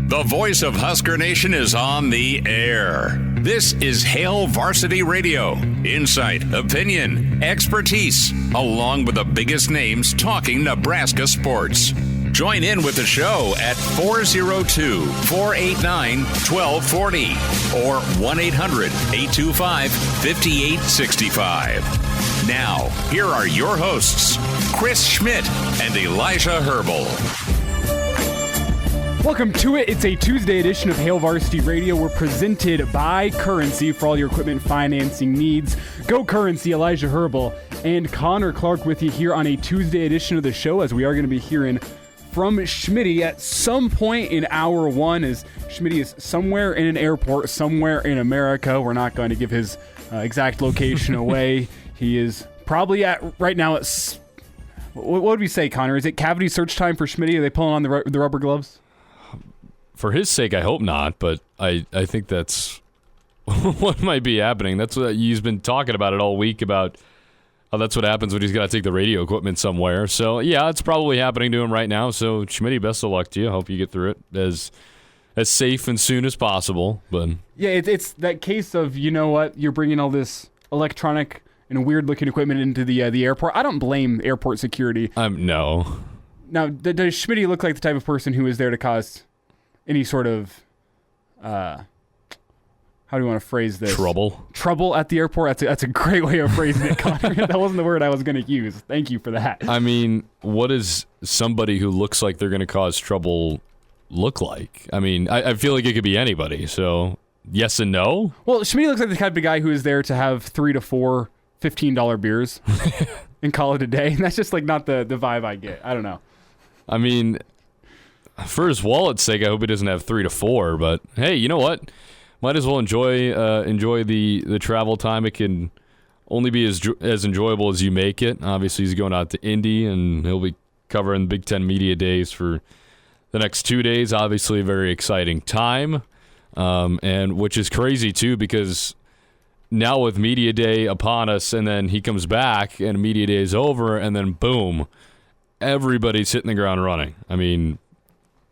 The voice of Husker Nation is on the air. This is Hail Varsity Radio. Insight, opinion, expertise, along with the biggest names talking Nebraska sports. Join in with the show at 402-489-1240 or 1-800-825-5865. Now, here are your hosts, Chris Schmidt and Elijah Herbel. Welcome to it. It's a Tuesday edition of Hail Varsity Radio. We're presented by Currency for all your equipment financing needs. Go Currency, Elijah Herbel and Connor Clark with you here on a Tuesday edition of the show, as we are going to be hearing from Schmidty at some point in hour one, as Schmidty is somewhere in an airport, somewhere in America. We're not going to give his exact location away. He is probably at, right now, at, what would we say, Connor? Is it cavity search time for Schmidty? Are they pulling on the rubber gloves? For his sake, I hope not, but I think that's what might be happening. That's what he's been talking about it all week, about how that's what happens when he's got to take the radio equipment somewhere. So, yeah, it's probably happening to him right now. So, Schmidty, best of luck to you. I hope you get through it as safe and soon as possible. But yeah, it's that case of, you know what, you're bringing all this electronic and weird-looking equipment into the airport. I don't blame airport security. No. Now, does Schmidty look like the type of person who is there to cause any sort of, how do you want to phrase this? Trouble at the airport? That's a great way of phrasing it, Connor. That wasn't the word I was going to use. Thank you for that. I mean, what does somebody who looks like they're going to cause trouble look like? I mean, I feel like it could be anybody, so yes and no? Well, Schmidty looks like the type of guy who is there to have 3 to 4 $15 beers and call it a day. And that's just like not the vibe I get. I don't know. I mean, for his wallet's sake, I hope he doesn't have 3 to 4. But hey, you know what? Might as well enjoy the travel time. It can only be as enjoyable as you make it. Obviously, he's going out to Indy, and he'll be covering Big Ten Media Days for the next 2 days. Obviously, a very exciting time, and which is crazy too, because now with Media Day upon us, and then he comes back, and Media Day is over, and then boom, everybody's hitting the ground running. I mean,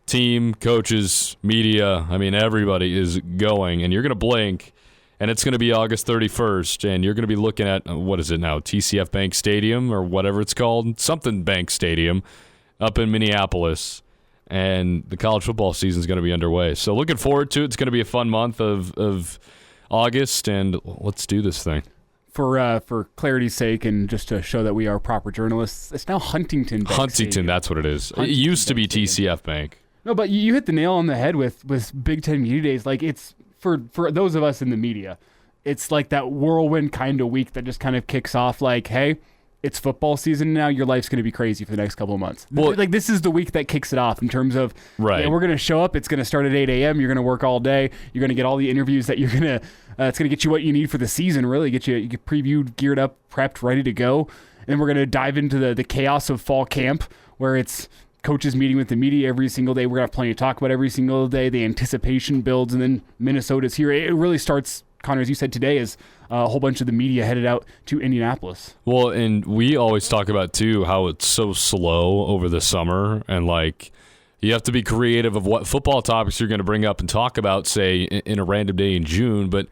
team, coaches, media, I mean, everybody is going, and you're going to blink, and it's going to be August 31st, and you're going to be looking at, what is it now, TCF Bank Stadium, or whatever it's called, something Bank Stadium, up in Minneapolis, and the college football season is going to be underway. So looking forward to it. It's going to be a fun month of August, and let's do this thing. For clarity's sake, and just to show that we are proper journalists, it's now Huntington Bank Stadium. That's what it is. It used to be TCF Bank. No, but you hit the nail on the head with Big Ten Media Days. Like, it's for those of us in the media, it's like that whirlwind kind of week that just kind of kicks off like, hey, it's football season now. Your life's going to be crazy for the next couple of months. Well, like, this is the week that kicks it off in terms of, right. Yeah, we're going to show up. It's going to start at 8 a.m. You're going to work all day. You're going to get all the interviews that you're going to, it's going to get you what you need for the season, really. Get you previewed, geared up, prepped, ready to go. And then we're going to dive into the chaos of fall camp, where it's coaches meeting with the media every single day. We're going to have plenty to talk about every single day. The anticipation builds, and then Minnesota's here. It really starts, Connor, as you said today, is a whole bunch of the media headed out to Indianapolis. Well, and we always talk about, too, how it's so slow over the summer, and, like, you have to be creative of what football topics you're going to bring up and talk about, say, in a random day in June, but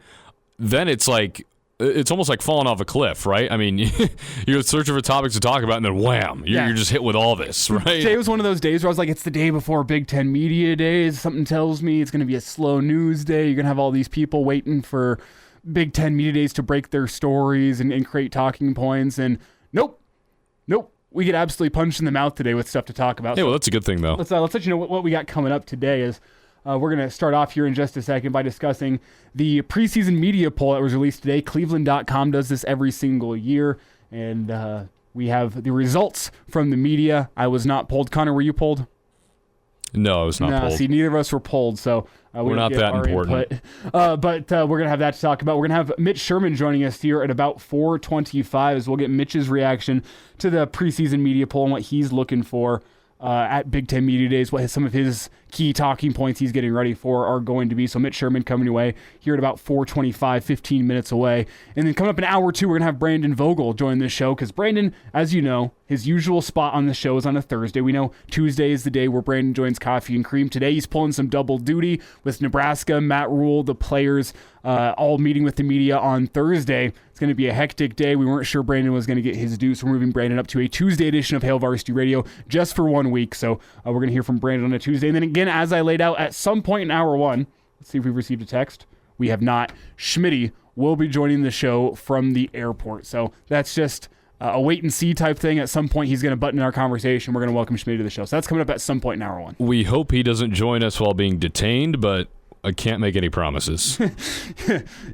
then it's like, it's almost like falling off a cliff, right? I mean, you're searching for topics to talk about, and then wham, you're just hit with all this, right? Today was one of those days where I was like, it's the day before Big Ten Media Days. Something tells me it's going to be a slow news day. You're going to have all these people waiting for Big Ten Media Days to break their stories and create talking points, and nope. We get absolutely punched in the mouth today with stuff to talk about. Yeah, well, that's a good thing, though. Let's let you know what we got coming up today is we're going to start off here in just a second by discussing the preseason media poll that was released today. Cleveland.com does this every single year, and we have the results from the media. I was not polled. Connor, were you polled? No, I was not polled. See, neither of us were polled, so we're not that important. But we're going to have that to talk about. We're going to have Mitch Sherman joining us here at about 4:25, as we'll get Mitch's reaction to the preseason media poll and what he's looking for at Big Ten Media Days, what some of his key talking points he's getting ready for are going to be. So Mitch Sherman coming away here at about 4:25, 15 minutes away. And then coming up in hour two, we're going to have Brandon Vogel join this show, because Brandon, as you know, his usual spot on the show is on a Thursday. We know Tuesday is the day where Brandon joins Coffee and Cream. Today he's pulling some double duty with Nebraska, Matt Rule, the players, all meeting with the media on Thursday. It's going to be a hectic day. We weren't sure Brandon was going to get his due, so we're moving Brandon up to a Tuesday edition of Hail Varsity Radio just for 1 week. So we're going to hear from Brandon on a Tuesday. And then again, as I laid out at some point in hour one, let's see if we've received a text. We have not. Schmidty will be joining the show from the airport. So that's just a wait-and-see type thing. At some point, he's going to button in our conversation. We're going to welcome Schmidty to the show. So that's coming up at some point in hour one. We hope he doesn't join us while being detained, but I can't make any promises.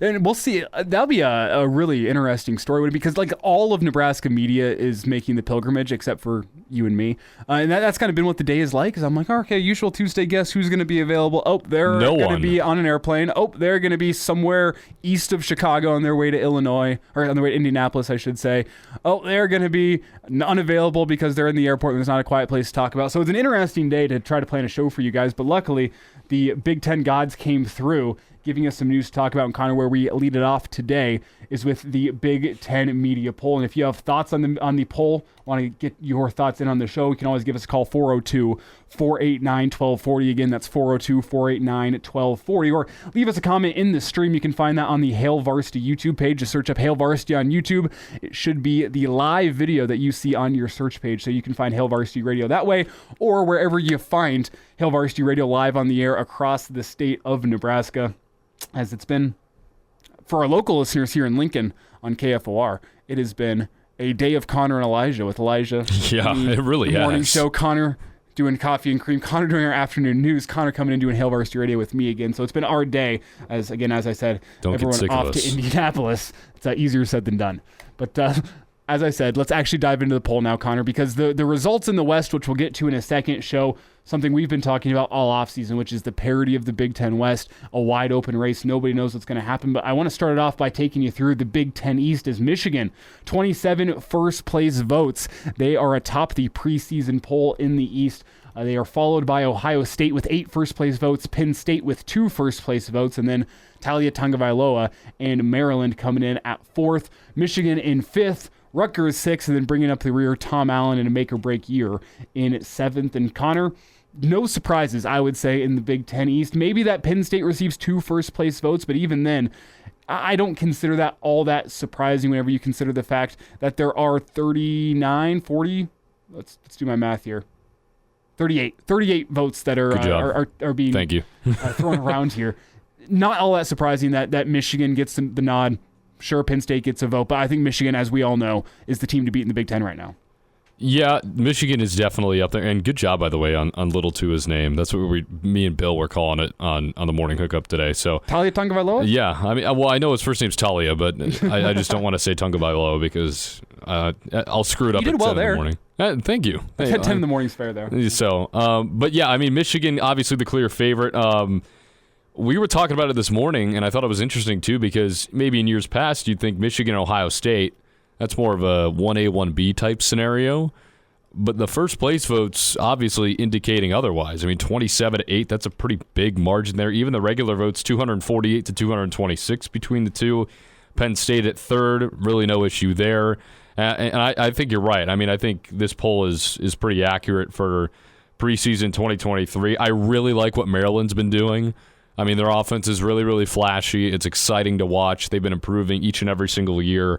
And we'll see. That'll be a really interesting story, because like all of Nebraska media is making the pilgrimage except for you and me. And that's kind of been what the day is like, because I'm like, okay, usual Tuesday guess who's going to be available. Oh, they're going to be on an airplane. Oh, they're going to be somewhere east of Chicago on their way to Illinois, or on their way to Indianapolis, I should say. Oh, they're going to be unavailable because they're in the airport and there's not a quiet place to talk about. So it's an interesting day to try to plan a show for you guys, but luckily the Big Ten gods came through, giving us some news to talk about. And Connor, where we lead it off today is with the Big Ten Media Poll. And if you have thoughts on the poll, want to get your thoughts in on the show, you can always give us a call, 402-489-1240. Again, that's 402-489-1240. Or leave us a comment in the stream. You can find that on the Hail Varsity YouTube page. Just search up Hail Varsity on YouTube. It should be the live video that you see on your search page, so you can find Hail Varsity Radio that way, or wherever you find Hail Varsity Radio live on the air across the state of Nebraska, as it's been for our local listeners here in Lincoln on KFOR. It has been a day of Connor and Elijah, with Elijah. Yeah, it really the morning has. show, Connor doing Coffee and Cream, Connor doing our afternoon news, Connor coming in doing Hail Varsity Radio with me again. So it's been our day, as I said, Don't everyone get sick off of us. to Indianapolis. It's easier said than done. But as I said, let's actually dive into the poll now, Connor, because the results in the West, which we'll get to in a second, show something we've been talking about all offseason, which is the parity of the Big Ten West, a wide open race. Nobody knows what's going to happen, but I want to start it off by taking you through the Big Ten East as Michigan, 27 first place votes. They are atop the preseason poll in the East. They are followed by Ohio State with 8 first place votes, Penn State with 2 first place votes, and then Talia Tagovailoa and Maryland coming in at 4th, Michigan in 5th, Rutgers 6th, and then bringing up the rear, Tom Allen in a make-or-break year in 7th. And Connor, no surprises, I would say, in the Big Ten East. Maybe that Penn State receives 2 first-place votes, but even then, I don't consider that all that surprising whenever you consider the fact that there are 40, let's do my math here, 38 votes that are being Thank you. thrown around here. Not all that surprising that Michigan gets the nod. Sure, Penn State gets a vote, but I think Michigan, as we all know, is the team to beat in the Big Ten right now. Yeah, Michigan is definitely up there, and good job, by the way, on Little Tua's name. That's what me and Bill were calling it on the morning hookup today. So Talia Tagovailoa? Yeah, I mean, well, I know his first name's Talia, but I just don't want to say Tagovailoa because I'll screw it up. You did at well 10 there. in the morning. Thank you. 10 in the morning's fair there. So, but yeah, I mean, Michigan, obviously the clear favorite. We were talking about it this morning, and I thought it was interesting, too, because maybe in years past you'd think Michigan and Ohio State, that's more of a 1A, 1B type scenario. But the first place votes obviously indicating otherwise. I mean, 27-8, that's a pretty big margin there. Even the regular votes, 248 to 226 between the two. Penn State at third, really no issue there. And I think you're right. I mean, I think this poll is pretty accurate for preseason 2023. I really like what Maryland's been doing. I mean, their offense is really, really flashy. It's exciting to watch. They've been improving each and every single year.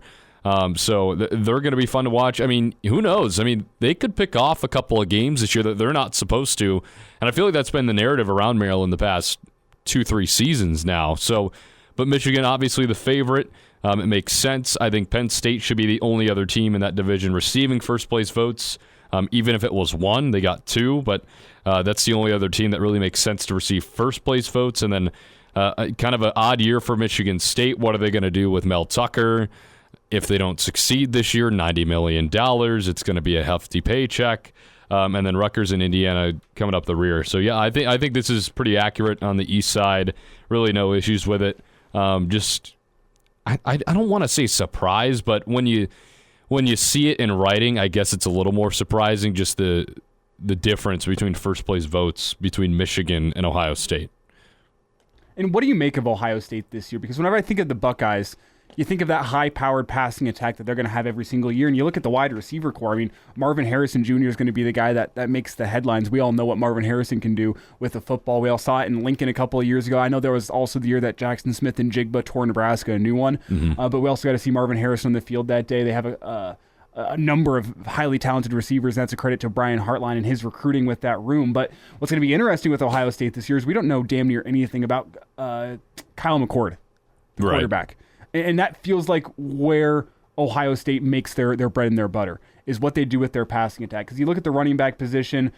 So they're going to be fun to watch. I mean, who knows? I mean, they could pick off a couple of games this year that they're not supposed to. And I feel like that's been the narrative around Maryland the past 2-3 seasons now. So, but Michigan, obviously the favorite. It makes sense. I think Penn State should be the only other team in that division receiving first-place votes. Even if it was 1, they got 2. But that's the only other team that really makes sense to receive first-place votes. And then kind of an odd year for Michigan State. What are they going to do with Mel Tucker? If they don't succeed this year, $90 million. It's going to be a hefty paycheck. And then Rutgers and Indiana coming up the rear. So, yeah, I think this is pretty accurate on the east side. Really no issues with it. I don't want to say surprise, but when you see it in writing, I guess it's a little more surprising, just the difference between first-place votes between Michigan and Ohio State. And what do you make of Ohio State this year? Because whenever I think of the Buckeyes, you think of that high-powered passing attack that they're going to have every single year, and you look at the wide receiver core. I mean, Marvin Harrison Jr. is going to be the guy that makes the headlines. We all know what Marvin Harrison can do with the football. We all saw it in Lincoln a couple of years ago. I know there was also the year that Jackson Smith and Jigba tore Nebraska a new one, but we also got to see Marvin Harrison on the field that day. They have a number of highly talented receivers. That's a credit to Brian Hartline and his recruiting with that room. But what's going to be interesting with Ohio State this year is we don't know damn near anything about Kyle McCord, the quarterback. And that feels like where Ohio State makes their bread and their butter, is what they do with their passing attack. Because you look at the running back position,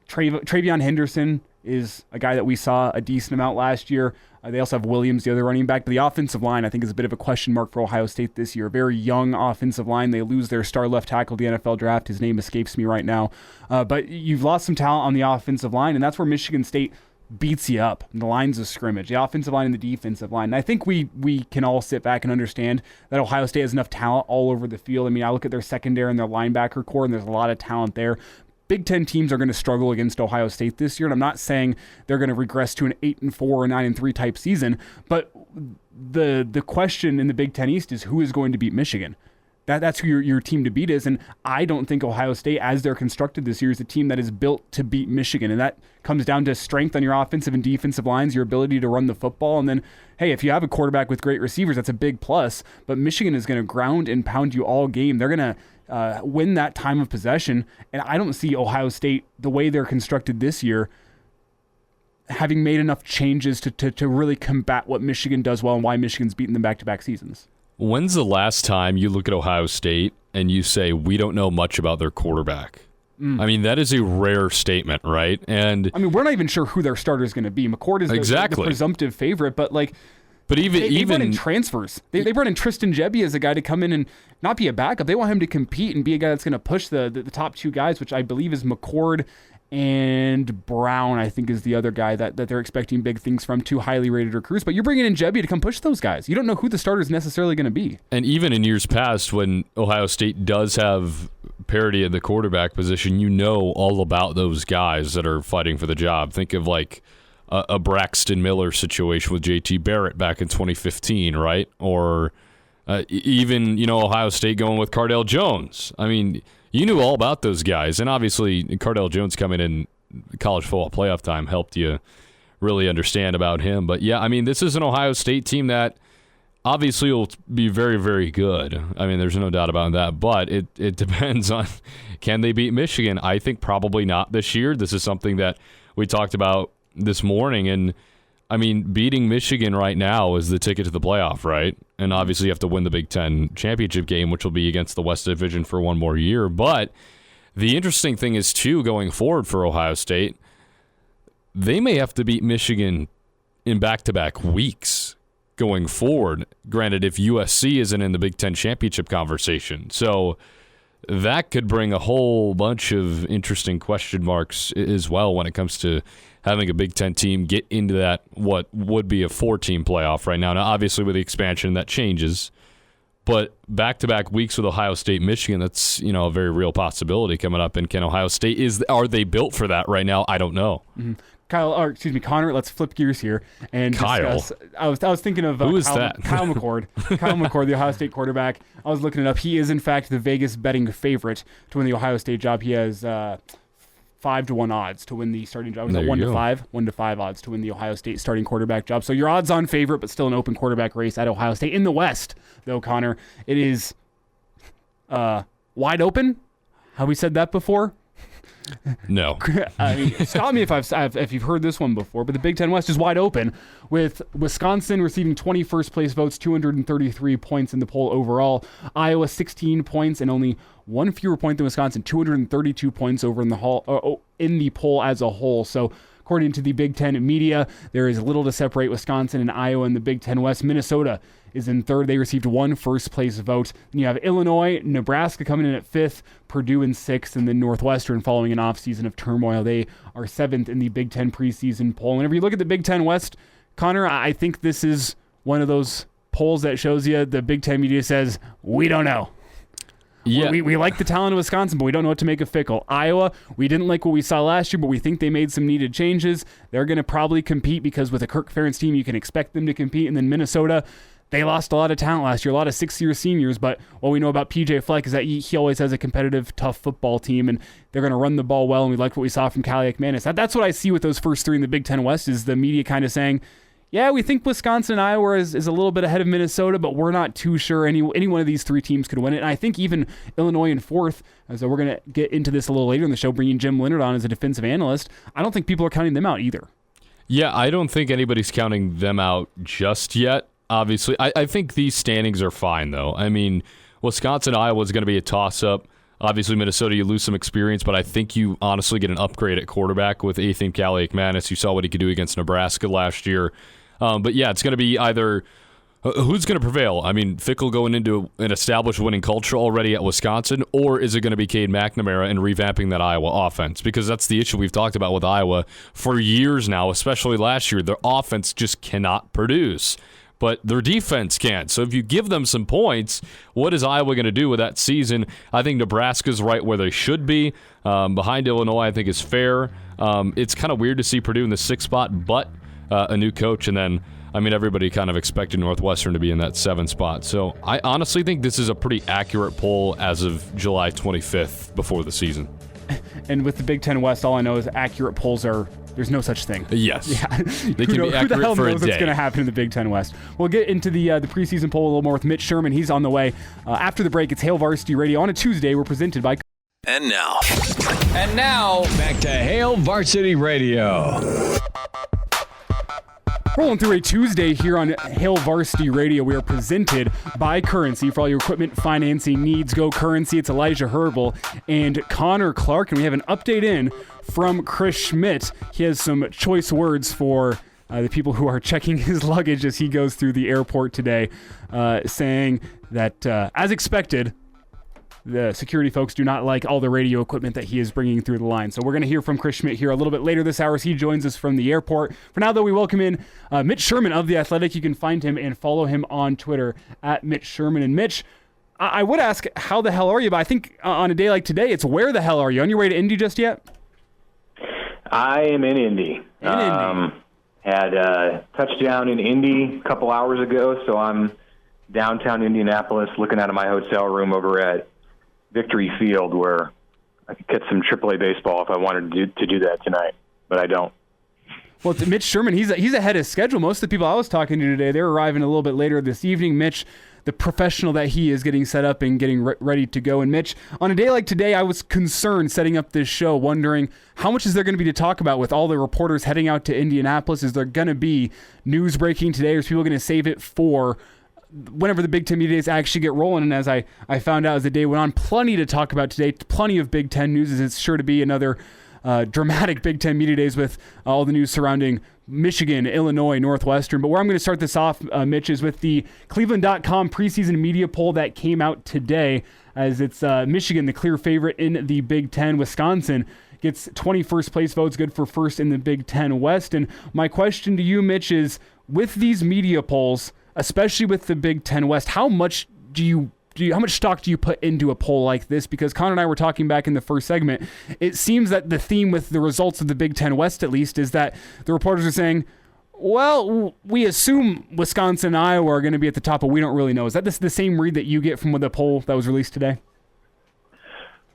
Travion Henderson is a guy that we saw a decent amount last year. They also have Williams, the other running back. But the offensive line, I think, is a bit of a question mark for Ohio State this year. A very young offensive line. They lose their star left tackle to the NFL draft. His name escapes me right now. But you've lost some talent on the offensive line, and that's where Michigan State beats you up in the lines of scrimmage, the offensive line and the defensive line. And I think we can all sit back and understand that Ohio State has enough talent all over the field. I mean, I look at their secondary and their linebacker core, and there's a lot of talent there. Big Ten teams are going to struggle against Ohio State this year, and I'm not saying they're going to regress to an 8-4 or 9-3 type season, but the question in the Big Ten East is who is going to beat Michigan. That's who your team to beat is, and I don't think Ohio State, as they're constructed this year, is a team that is built to beat Michigan, and that comes down to strength on your offensive and defensive lines, your ability to run the football, and then, hey, if you have a quarterback with great receivers, that's a big plus, but Michigan is going to ground and pound you all game. They're going to win that time of possession, and I don't see Ohio State, the way they're constructed this year, having made enough changes to really combat what Michigan does well and why Michigan's beaten them back-to-back seasons. When's the last time you look at Ohio State and you say, we don't know much about their quarterback? I mean, that is a rare statement, right? And I mean, we're not even sure who their starter is going to be. McCord is the presumptive favorite, but they brought in transfers. They brought in Tristan Jebbia as a guy to come in and not be a backup. They want him to compete and be a guy that's going to push the top two guys, which I believe is McCord and Brown, I think, is the other guy that they're expecting big things from, two highly rated recruits. But you're bringing in Jebbia to come push those guys. You don't know who the starter is necessarily going to be. And even in years past, when Ohio State does have parity at the quarterback position, you know all about those guys that are fighting for the job. Think of like a Braxton Miller situation with J.T. Barrett back in 2015, right? Or even, Ohio State going with Cardale Jones. I mean, you knew all about those guys, and obviously Cardale Jones coming in college football playoff time helped you really understand about him. But yeah, I mean, this is an Ohio State team that obviously will be very, very good. I mean, there's no doubt about that, but it depends on, can they beat Michigan? I think probably not this year. This is something that we talked about this morning, and I mean, beating Michigan right now is the ticket to the playoff, right? And obviously you have to win the Big Ten championship game, which will be against the West Division for one more year. But the interesting thing is, too, going forward for Ohio State, they may have to beat Michigan in back-to-back weeks going forward. Granted, if USC isn't in the Big Ten championship conversation. So that could bring a whole bunch of interesting question marks as well when it comes to having a Big Ten team get into that, what would be a 4-team playoff right now. Now, obviously, with the expansion, that changes. But back-to-back weeks with Ohio State, Michigan, that's a very real possibility coming up. And can Ohio State, are they built for that right now? I don't know. Mm-hmm. Connor, let's flip gears here and discuss. I was thinking of who is that? Kyle McCord. Kyle McCord, the Ohio State quarterback. I was looking it up. He is, in fact, the Vegas betting favorite to win the Ohio State job. He has 5-1 odds to win the starting job. Was it 1-5? 1-5 odds to win the Ohio State starting quarterback job. So your odds-on favorite, but still an open quarterback race at Ohio State. In the West, though, Connor, it is wide open. Have we said that before? No. I mean, stop me if you've heard this one before, but the Big Ten West is wide open, with Wisconsin receiving 21st place votes, 233 points in the poll overall. Iowa 16 points and only one fewer point than Wisconsin, 232 points over in the poll as a whole. So according to the Big Ten media, there is little to separate Wisconsin and Iowa in the Big Ten West. Minnesota is in third. They received one first-place vote. Then you have Illinois, Nebraska coming in at fifth, Purdue in sixth, and then Northwestern following an off-season of turmoil. They are seventh in the Big Ten preseason poll. Whenever you look at the Big Ten West, Connor, I think this is one of those polls that shows you the Big Ten media says, we don't know. Yeah. We like the talent of Wisconsin, but we don't know what to make of Fickle. Iowa, we didn't like what we saw last year, but we think they made some needed changes. They're going to probably compete because with a Kirk Ferentz team, you can expect them to compete. And then Minnesota, they lost a lot of talent last year, a lot of sixth-year seniors, but what we know about P.J. Fleck is that he always has a competitive, tough football team, and they're going to run the ball well, and we like what we saw from Kaliak-Manis. That's what I see with those first three in the Big Ten West, is the media kind of saying, yeah, we think Wisconsin and Iowa is a little bit ahead of Minnesota, but we're not too sure any one of these three teams could win it. And I think even Illinois in fourth, so we're going to get into this a little later in the show, bringing Jim Leonard on as a defensive analyst, I don't think people are counting them out either. Yeah, I don't think anybody's counting them out just yet, obviously. I think these standings are fine, though. I mean, Wisconsin-Iowa is going to be a toss-up. Obviously, Minnesota, you lose some experience, but I think you honestly get an upgrade at quarterback with Ethan Kaliak-Manis. You saw what he could do against Nebraska last year. But yeah, it's going to be either who's going to prevail. I mean, Fickell going into an established winning culture already at Wisconsin, or is it going to be Cade McNamara and revamping that Iowa offense? Because that's the issue we've talked about with Iowa for years now, especially last year. Their offense just cannot produce, but their defense can't. So if you give them some points, what is Iowa going to do with that season? I think Nebraska's right where they should be. Behind Illinois, I think is fair. It's kind of weird to see Purdue in the 6th spot, but a new coach, and then, I mean, everybody kind of expected Northwestern to be in that 7th spot. So I honestly think this is a pretty accurate poll as of July 25th before the season. And with the Big Ten West, all I know is accurate polls there's no such thing. Yes. Yeah. They can be accurate for a day. Who the hell knows what's going to happen in the Big Ten West? We'll get into the preseason poll a little more with Mitch Sherman. He's on the way. After the break, it's Hail Varsity Radio on a Tuesday. We're presented by... And now, back to Hail Varsity Radio. Rolling through a Tuesday here on Hail Varsity Radio. We are presented by Currency. For all your equipment financing needs, go Currency. It's Elijah Herbel and Connor Clark. And we have an update in from Chris Schmidt. He has some choice words for the people who are checking his luggage as he goes through the airport today, saying that, as expected, the security folks do not like all the radio equipment that he is bringing through the line. So we're going to hear from Chris Schmidt here a little bit later this hour as he joins us from the airport. For now, though, we welcome in Mitch Sherman of The Athletic. You can find him and follow him on Twitter at Mitch Sherman. And Mitch, I would ask, how the hell are you? But I think on a day like today, it's where the hell are you? On your way to Indy just yet? I am in Indy. Had a touchdown in Indy a couple hours ago, so I'm downtown Indianapolis looking out of my hotel room over at Victory Field, where I could get some AAA baseball if I wanted to do that tonight, but I don't. Well, it's Mitch Sherman, he's ahead of schedule. Most of the people I was talking to today, they're arriving a little bit later this evening. Mitch, the professional that he is, getting set up and getting ready to go. And Mitch, on a day like today, I was concerned setting up this show, wondering how much is there going to be to talk about with all the reporters heading out to Indianapolis? Is there going to be news breaking today, or is people going to save it for whenever the Big Ten Media Days actually get rolling? And as I found out as the day went on, plenty to talk about today, plenty of Big Ten news, as it's sure to be another dramatic Big Ten Media Days with all the news surrounding Michigan, Illinois, Northwestern. But where I'm going to start this off, Mitch, is with the Cleveland.com preseason media poll that came out today, as it's Michigan, the clear favorite in the Big Ten. Wisconsin gets 21st place votes, good for first in the Big Ten West. And my question to you, Mitch, is with these media polls, especially with the Big Ten West, how much how much stock do you put into a poll like this? Because Connor and I were talking back in the first segment. It seems that the theme with the results of the Big Ten West, at least, is that the reporters are saying, well, we assume Wisconsin and Iowa are going to be at the top, but we don't really know. Is that the same read that you get from the poll that was released today?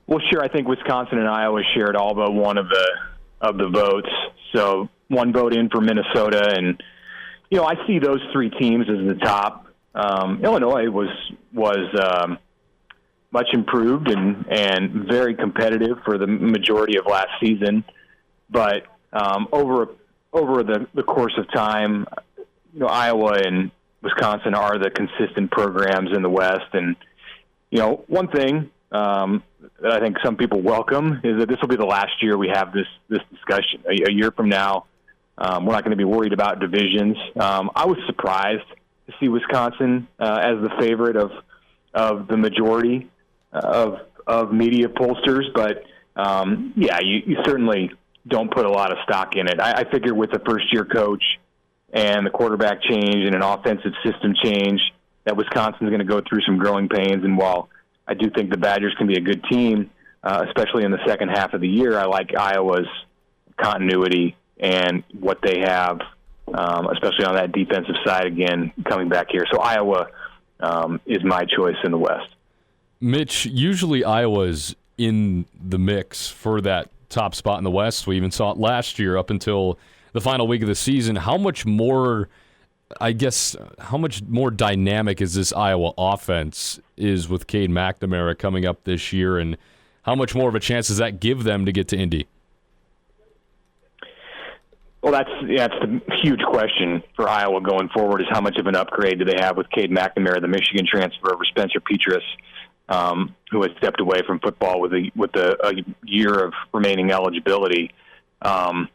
Well, sure. I think Wisconsin and Iowa shared all but one of the votes. So one vote in for Minnesota, and I see those three teams as the top. Illinois was much improved and very competitive for the majority of last season, but over the course of time, Iowa and Wisconsin are the consistent programs in the West. And one thing that I think some people welcome is that this will be the last year we have this discussion. A year from now, we're not going to be worried about divisions. I was surprised to see Wisconsin as the favorite of the majority of media pollsters, but you certainly don't put a lot of stock in it. I figure with the first-year coach and the quarterback change and an offensive system change, that Wisconsin's going to go through some growing pains. And while I do think the Badgers can be a good team, especially in the second half of the year, I like Iowa's continuity and what they have especially on that defensive side again, coming back here. So Iowa is my choice in the West. Mitch, usually Iowa's in the mix for that top spot in the West. We even saw it last year up until the final week of the season. How much more dynamic is this Iowa offense is with Cade McNamara coming up this year, and how much more of a chance does that give them to get to Indy? Well, that's the huge question for Iowa going forward, is how much of an upgrade do they have with Cade McNamara, the Michigan transfer, over Spencer Petras, who has stepped away from football with a year of remaining eligibility. We'll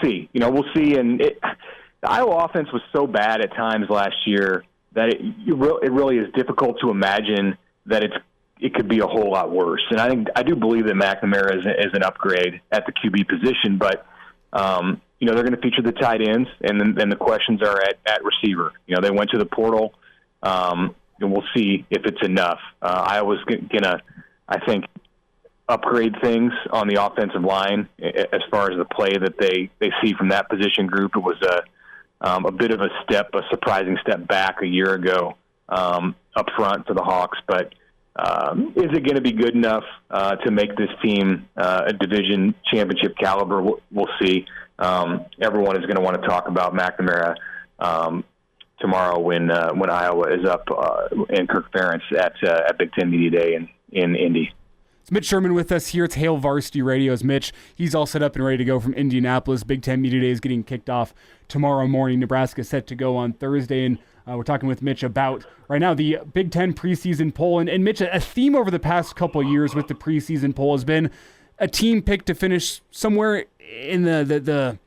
see. We'll see. And the Iowa offense was so bad at times last year that it really is difficult to imagine that it could be a whole lot worse. And I do believe that McNamara is an upgrade at the QB position, but they're going to feature the tight ends, and then the questions are at receiver. They went to the portal, and we'll see if it's enough. Iowa's going to, I think, upgrade things on the offensive line as far as the play that they see from that position group. It was a bit of a surprising step back a year ago up front for the Hawks, but is it going to be good enough to make this team a division championship caliber? We'll see. Everyone is going to want to talk about McNamara tomorrow when Iowa is up in Kirk Ferentz at Big Ten Media Day in Indy. It's Mitch Sherman with us here. It's Hail Varsity Radio's Mitch. He's all set up and ready to go from Indianapolis. Big Ten Media Day is getting kicked off tomorrow morning. Nebraska set to go on Thursday, and we're talking with Mitch about, right now, the Big Ten preseason poll. And Mitch, a theme over the past couple of years with the preseason poll has been a team picked to finish somewhere in the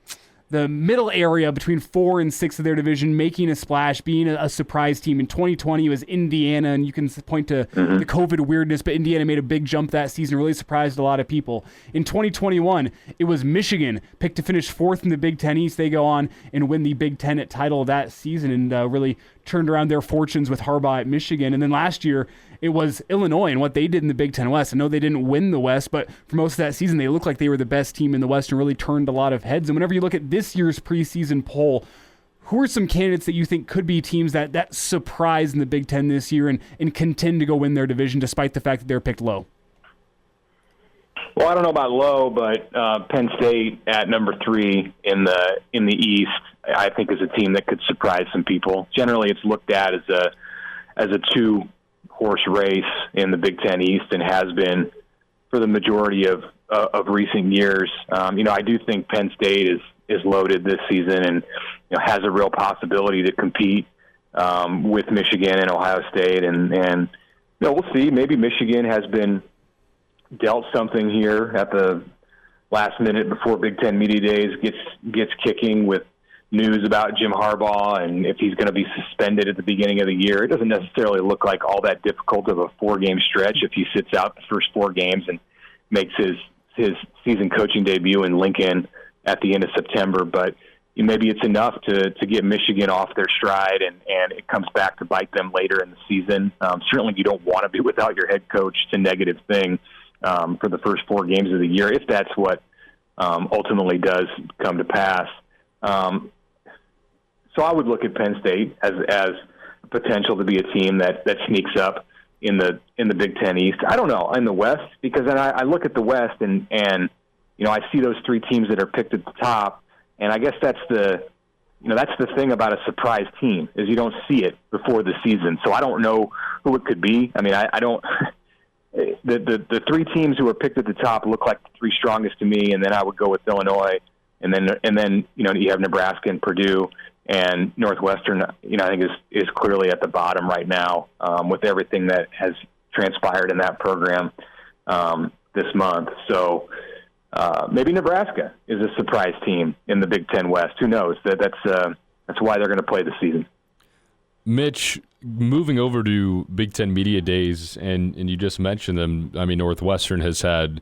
middle area between 4 and 6 of their division, making a splash, being a surprise team. In 2020, it was Indiana, and you can point to the COVID weirdness, but Indiana made a big jump that season, really surprised a lot of people. In 2021, it was Michigan, picked to finish 4th in the Big Ten East. They go on and win the Big Ten title that season and really turned around their fortunes with Harbaugh at Michigan. And then last year, it was Illinois and what they did in the Big Ten West. I know they didn't win the West, but for most of that season, they looked like they were the best team in the West and really turned a lot of heads. And whenever you look at this year's preseason poll, who are some candidates that you think could be teams that surprise in the Big Ten this year and contend to go win their division despite the fact that they're picked low? Well, I don't know about low, but Penn State at number 3 in the East, I think, is a team that could surprise some people. Generally, it's looked at as a 2-horse race in the Big Ten East and has been for the majority of recent years. I do think Penn State is loaded this season and has a real possibility to compete with Michigan and Ohio State. And we'll see. Maybe Michigan has been dealt something here at the last minute before Big Ten Media Days gets kicking with news about Jim Harbaugh and if he's going to be suspended at the beginning of the year. It doesn't necessarily look like all that difficult of a 4-game stretch if he sits out the first 4 games and makes his season coaching debut in Lincoln at the end of September. But maybe it's enough to get Michigan off their stride and it comes back to bite them later in the season. Certainly you don't want to be without your head coach. It's a negative thing for the first 4 games of the year, if that's what ultimately does come to pass. So I would look at Penn State as potential to be a team that sneaks up in the Big Ten East. I don't know in the West, because then I look at the West and I see those 3 teams that are picked at the top, and I guess that's the thing about a surprise team is you don't see it before the season. So I don't know who it could be. I mean, I don't. The 3 teams who are picked at the top look like the 3 strongest to me, and then I would go with Illinois, and then you have Nebraska and Purdue. And Northwestern, I think is clearly at the bottom right now with everything that has transpired in that program this month. So maybe Nebraska is a surprise team in the Big Ten West. Who knows? That's why they're going to play this season. Mitch, moving over to Big Ten Media Days, and you just mentioned them. I mean, Northwestern has had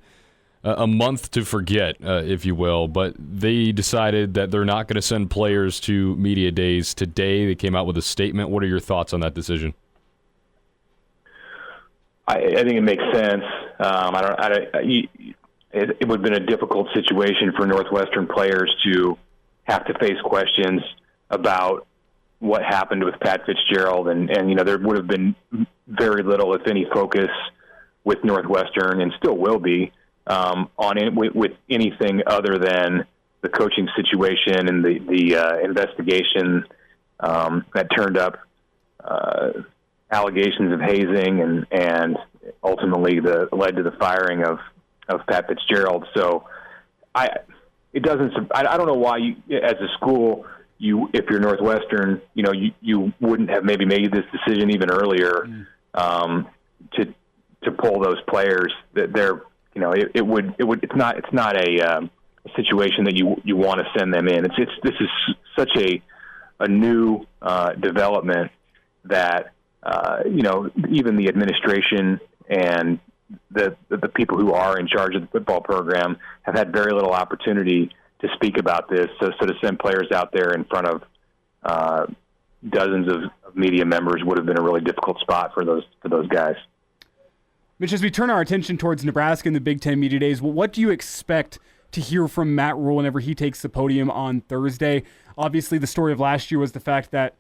a month to forget, if you will, but they decided that they're not going to send players to media days today. They came out with a statement. What are your thoughts on that decision? I think it makes sense. It would have been a difficult situation for Northwestern players to have to face questions about what happened with Pat Fitzgerald, and there would have been very little, if any, focus with Northwestern, and still will be, on it with anything other than the coaching situation and the investigation that turned up allegations of hazing and ultimately led to the firing of Pat Fitzgerald. So I don't know why you, as a school, if you're Northwestern, you wouldn't have maybe made this decision even earlier to pull those players. That they're, it's not a situation that you want to send them in. This is such a new development that even the administration and the people who are in charge of the football program have had very little opportunity to speak about this. So to send players out there in front of dozens of media members would have been a really difficult spot for those guys. Mitch, as we turn our attention towards Nebraska and the Big Ten Media Days, what do you expect to hear from Matt Rhule whenever he takes the podium on Thursday? Obviously, the story of last year was the fact that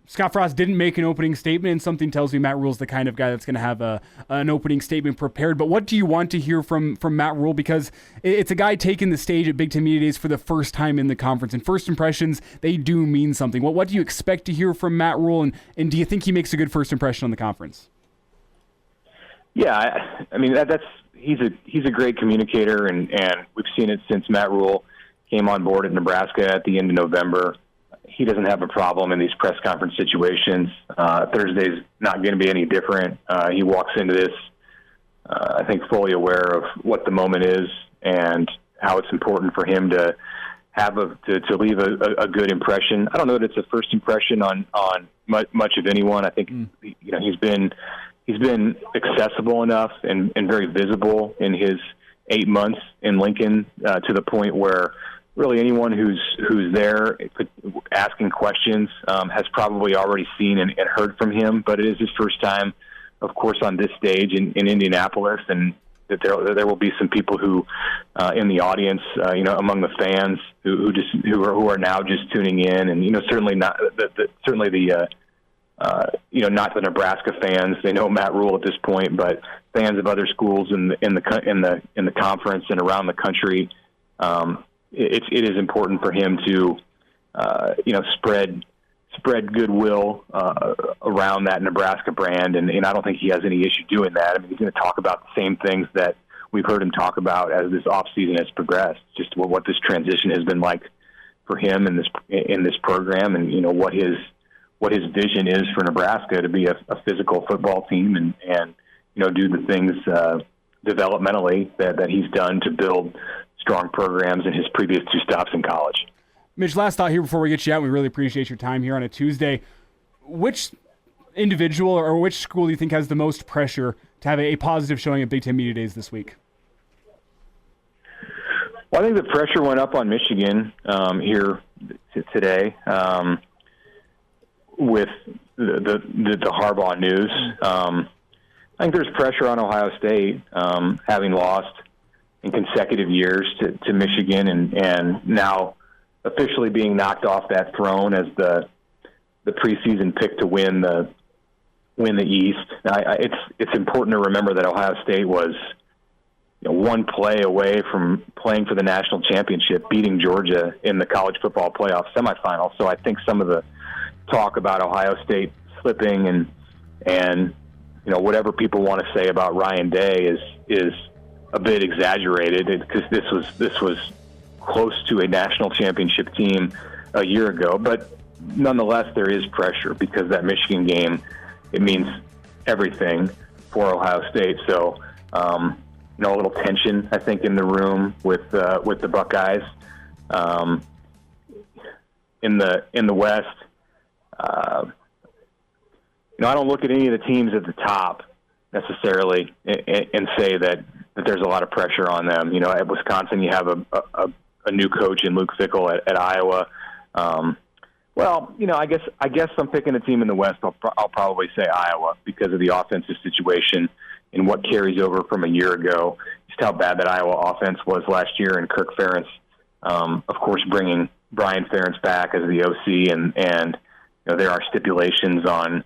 Scott Frost didn't make an opening statement, and something tells me Matt Rhule's the kind of guy that's going to have an opening statement prepared. But what do you want to hear from Matt Rhule? Because it's a guy taking the stage at Big Ten Media Days for the first time in the conference, and first impressions, they do mean something. What do you expect to hear from Matt Rhule, and do you think he makes a good first impression on the conference? Yeah, I mean he's a great communicator, and we've seen it since Matt Rhule came on board at Nebraska at the end of November. He doesn't have a problem in these press conference situations. Thursday's not going to be any different. He walks into this, I think, fully aware of what the moment is and how it's important for him to have to leave a good impression. I don't know that it's a first impression on much of anyone. I think he's been accessible enough and very visible in his 8 months in Lincoln to the point where really anyone who's there asking questions has probably already seen and heard from him. But it is his first time, of course, on this stage in Indianapolis, and that there will be some people who in the audience, among the fans who are now just tuning in, and certainly not not the Nebraska fans. They know Matt Rhule at this point, but fans of other schools in the conference and around the country. It is important for him to spread goodwill around that Nebraska brand, and I don't think he has any issue doing that. I mean, he's going to talk about the same things that we've heard him talk about as this offseason has progressed, just what this transition has been like for him in this program, and what his vision is for Nebraska to be a physical football team and do the things developmentally that he's done to build strong programs in his previous 2 stops in college. Mitch, last thought here before we get you out. We really appreciate your time here on a Tuesday. Which individual or which school do you think has the most pressure to have a positive showing at Big Ten Media Days this week? Well, I think the pressure went up on Michigan here today with the Harbaugh news. I think there's pressure on Ohio State, having lost in consecutive years to Michigan, and now officially being knocked off that throne as the preseason pick to win the East. It's important to remember that Ohio State was one play away from playing for the national championship, beating Georgia in the college football playoff semifinal. So I think some of the talk about Ohio State slipping and whatever people want to say about Ryan Day is a bit exaggerated, because this was close to a national championship team a year ago. But nonetheless, there is pressure because that Michigan game, it means everything for Ohio State. So a little tension, I think, in the room with the Buckeyes. In the West, I don't look at any of the teams at the top necessarily and say that there's a lot of pressure on them. At Wisconsin, you have a new coach in Luke Fickell at Iowa. I guess I'm picking a team in the West. I'll probably say Iowa because of the offensive situation and what carries over from a year ago. Just how bad that Iowa offense was last year, and Kirk Ferentz, of course, bringing Brian Ferentz back as the OC, and there are stipulations on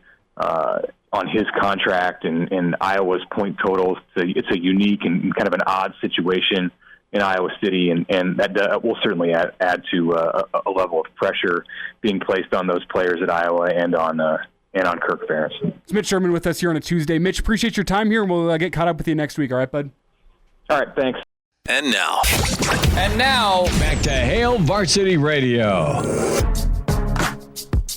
his contract and Iowa's point totals. It's a unique and kind of an odd situation in Iowa City, and that will certainly add to a level of pressure being placed on those players at Iowa and on Kirk Ferentz. It's Mitch Sherman with us here on a Tuesday. Mitch, appreciate your time here, and we'll get caught up with you next week. All right, bud? All right, thanks. And now, back to Hail Varsity Radio.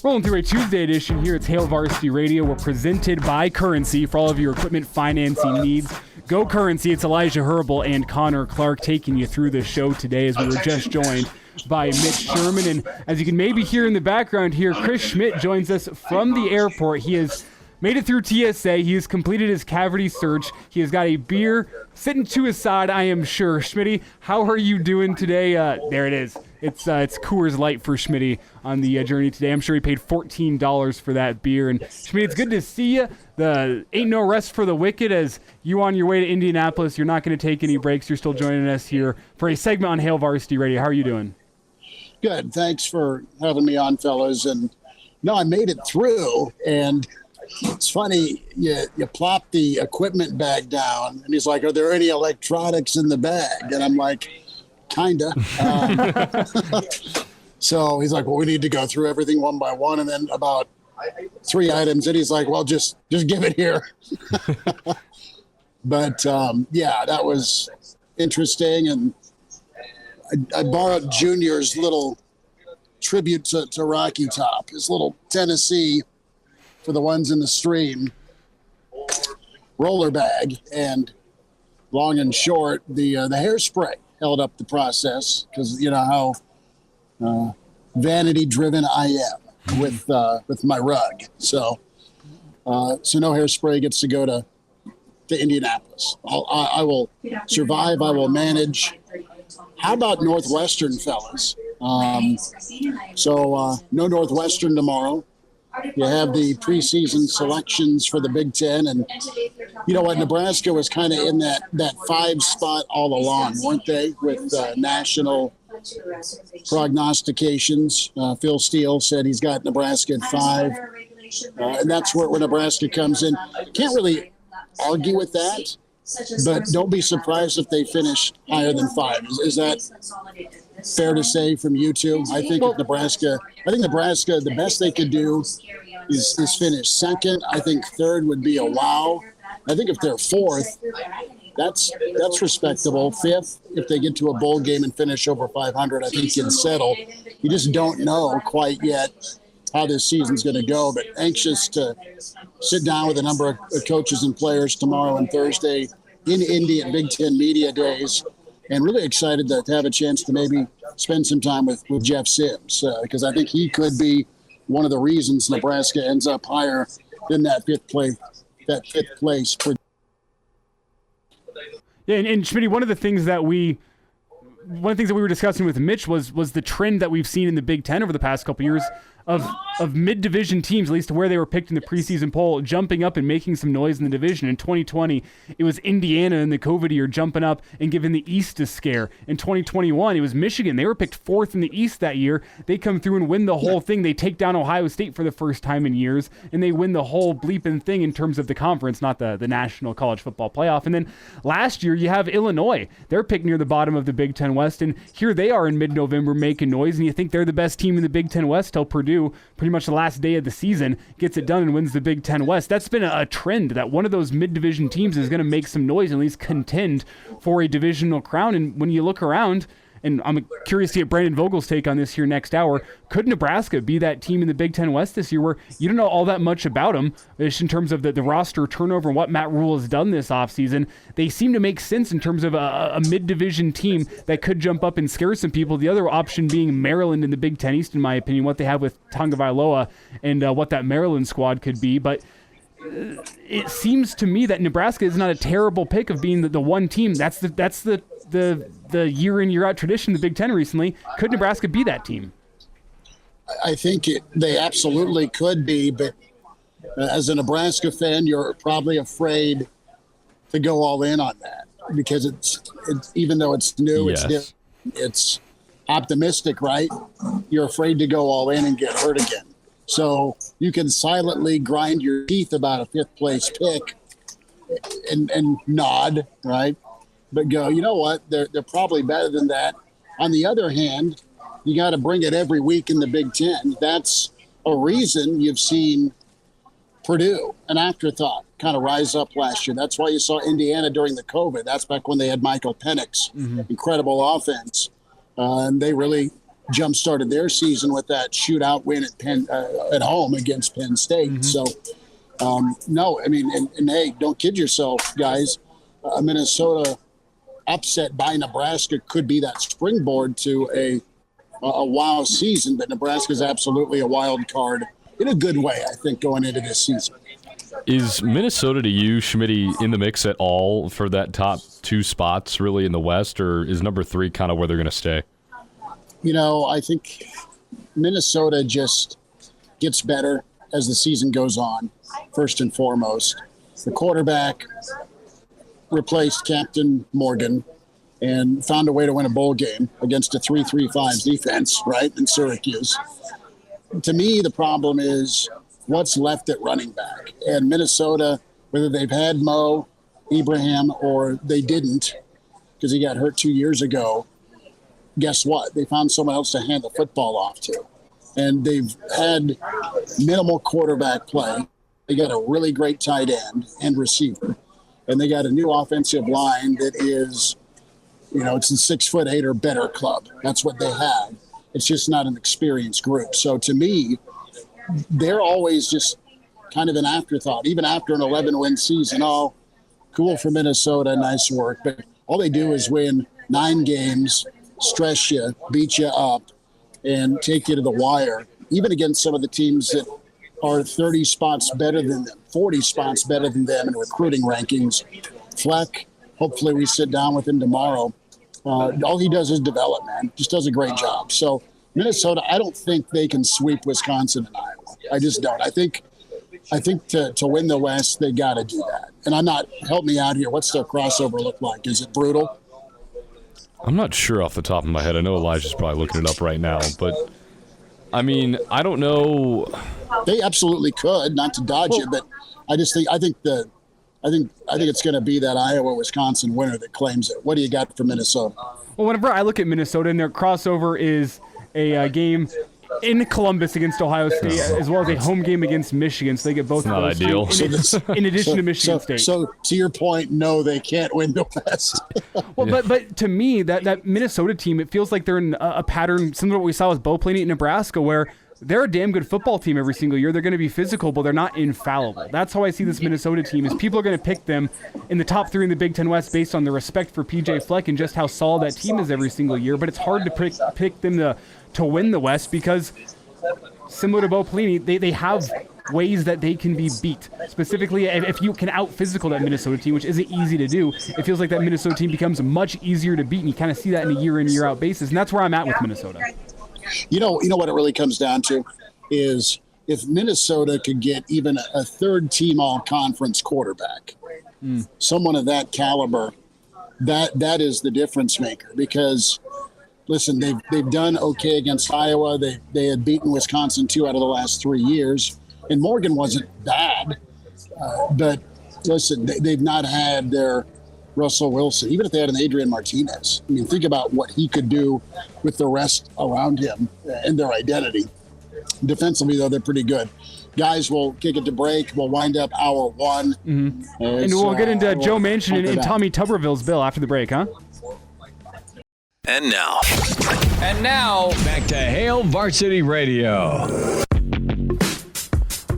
Rolling through a Tuesday edition here. It's Hail Varsity Radio. We're presented by Currency for all of your equipment financing needs. Go Currency. It's Elijah Herbel and Connor Clark taking you through the show today as we were just joined by Mitch Sherman. And as you can maybe hear in the background here, Chris Schmidt joins us from the airport. He has made it through TSA. He has completed his cavity search. He has got a beer sitting to his side, I am sure. Schmidty, how are you doing today? There it is. It's Coors Light for Schmidty on the journey today. I'm sure he paid $14 for that beer. And Schmidty, it's good to see you. The ain't no rest for the wicked as you on your way to Indianapolis. You're not going to take any breaks. You're still joining us here for a segment on Hail Varsity Radio. How are you doing? Good. Thanks for having me on, fellas. And no, I made it through, and it's funny, you plop the equipment bag down, and he's like, are there any electronics in the bag? And I'm like, kinda. So he's like, well, we need to go through everything one by one. And then about 3 items, and he's like, well, just give it here. But yeah, that was interesting. And I borrowed Junior's little tribute to Rocky Top, his little Tennessee, for the ones in the stream, roller bag. And long and short, the hairspray held up the process, because you know how vanity driven I am with my rug. So no hairspray gets to go to Indianapolis. I will survive. I will manage. How about Northwestern, fellas? So no Northwestern tomorrow. You have the preseason selections for the Big Ten, and you know what? Nebraska was kind of in that 5 spot all along, weren't they? With national prognostications. Phil Steele said he's got Nebraska at 5, and that's where Nebraska comes in. Can't really argue with that, but don't be surprised if they finish higher than 5. Is that fair to say from you two? I think Nebraska, the best they could do is finish second. I think third would be a wow. I think if they're fourth, that's respectable. Fifth, if they get to a bowl game and finish over 500, I think you'd settle. You just don't know quite yet how this season's going to go, but anxious to sit down with a number of coaches and players tomorrow and Thursday in Indy at Big Ten Media Days, and really excited to have a chance to maybe spend some time with Jeff Sims, because I think he could be one of the reasons Nebraska ends up higher than that fifth place. Yeah, and Schmidty, one of the things that we were discussing with Mitch was the trend that we've seen in the Big Ten over the past couple years of mid-division teams, at least to where they were picked in the preseason poll, jumping up and making some noise in the division. In 2020, it was Indiana in the COVID year jumping up and giving the East a scare. In 2021, it was Michigan. They were picked 4th in the East that year. They come through and win the whole thing. They take down Ohio State for the first time in years, and they win the whole bleeping thing in terms of the conference, not the National College Football Playoff. And then last year, you have Illinois. They're picked near the bottom of the Big Ten West, and here they are in mid-November making noise, and you think they're the best team in the Big Ten West till Purdue, pretty much the last day of the season, gets it done and wins the Big Ten West. That's been a trend that one of those mid-division teams is going to make some noise and at least contend for a divisional crown. And when you look around, and I'm curious to get Brandon Vogel's take on this here next hour, could Nebraska be that team in the Big Ten West this year where you don't know all that much about them just in terms of the roster turnover and what Matt Rule has done this offseason? They seem to make sense in terms of a mid-division team that could jump up and scare some people. The other option being Maryland in the Big Ten East, in my opinion, what they have with Tagovailoa and what that Maryland squad could be. But it seems to me that Nebraska is not a terrible pick of being the one team. That's the year in, year out tradition of the Big Ten recently. Could Nebraska be that team? I think they absolutely could be, but as a Nebraska fan, you're probably afraid to go all in on that, because it's even though it's new, yes. it's optimistic, right? You're afraid to go all in and get hurt again. So you can silently grind your teeth about a fifth-place pick and nod, right? But go, you know what? They're probably better than that. On the other hand, you got to bring it every week in the Big Ten. That's a reason you've seen Purdue, an afterthought, kind of rise up last year. That's why you saw Indiana during the COVID. That's back when they had Michael Penix, incredible offense. And they really jump-started their season with that shootout win at home against Penn State. So, no, I mean, and hey, don't kid yourself, guys. Minnesota upset by Nebraska could be that springboard to a wow season, but Nebraska is absolutely a wild card in a good way, I think, going into this season. Is Minnesota to you, Schmidty, in the mix at all for that top 2 spots really in the West, or is number 3 kind of where they're going to stay? You know, I think Minnesota just gets better as the season goes on, first and foremost. The quarterback replaced Captain Morgan and found a way to win a bowl game against a 3-3-5 defense, right, in Syracuse. To me, the problem is what's left at running back. And Minnesota, whether they've had Mo Ibrahim or they didn't because he got hurt 2 years ago, guess what? They found someone else to hand the football off to. And they've had minimal quarterback play. They got a really great tight end and receiver. And they got a new offensive line that is, you know, it's a 6'8" or better club. That's what they have. It's just not an experienced group. So to me, they're always just kind of an afterthought, even after an 11-win season. Oh, cool for Minnesota, nice work. But all they do is win 9 games, stress you, beat you up, and take you to the wire, even against some of the teams that are 30 spots better than them, 40 spots better than them in recruiting rankings. Fleck, hopefully we sit down with him tomorrow. All he does is develop, man. Just does a great job. So Minnesota, I don't think they can sweep Wisconsin and Iowa. I just don't. I think to win the West, they got to do that. And I'm not, help me out here. What's their crossover look like? Is it brutal? I'm not sure off the top of my head. I know Elijah's probably looking it up right now, but I mean, I don't know. They absolutely could, not to dodge it, but I think it's going to be that Iowa-Wisconsin winner that claims it. What do you got for Minnesota? Well, whenever I look at Minnesota, and their crossover is a game in Columbus against Ohio State, as well as a home game against Michigan, so they get both of those. Not ideal. In addition to Michigan State. So to your point, no, they can't win the West. Well, but to me, that Minnesota team, it feels like they're in a pattern similar to what we saw with Bo Pelini at Nebraska, where they're a damn good football team every single year. They're going to be physical, but they're not infallible. That's how I see this Minnesota team, is people are going to pick them in the top 3 in the Big Ten West based on the respect for P.J. Fleck and just how solid that team is every single year. But it's hard to pick them to win the West because, similar to Bo Pelini, they have ways that they can be beat. Specifically, if you can out-physical that Minnesota team, which isn't easy to do, it feels like that Minnesota team becomes much easier to beat, and you kind of see that in a year-in, year-out basis, and that's where I'm at with Minnesota. You know what it really comes down to is if Minnesota could get even a third-team all-conference quarterback, someone of that caliber, that is the difference maker. Because, listen, they've done okay against Iowa. They had beaten Wisconsin 2 out of the last 3 years, and Morgan wasn't bad. But listen, they've not had their Russell Wilson, even if they had an Adrian Martinez. I mean, think about what he could do with the rest around him and their identity. Defensively, though, they're pretty good. Guys, we'll kick it to break. We'll wind up hour 1. And we'll get into Joe Manchin and Tommy Tuberville's bill after the break, huh? And now, back to Hail Varsity Radio.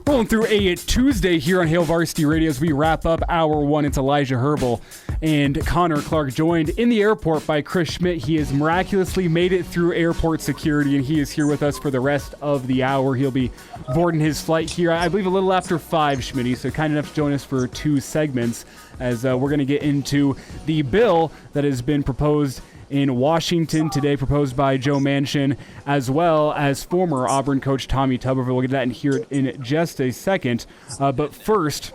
Rolling through a Tuesday here on Hail Varsity Radio as we wrap up hour 1. It's Elijah Herbel and Connor Clark, joined in the airport by Chris Schmidt. He has miraculously made it through airport security, and he is here with us for the rest of the hour. He'll be boarding his flight here, I believe, a little after 5, Schmidty, so kind enough to join us for 2 segments as we're going to get into the bill that has been proposed in Washington today, proposed by Joe Manchin, as well as former Auburn coach Tommy Tuberville. We'll get to that and hear it in just a second. But first,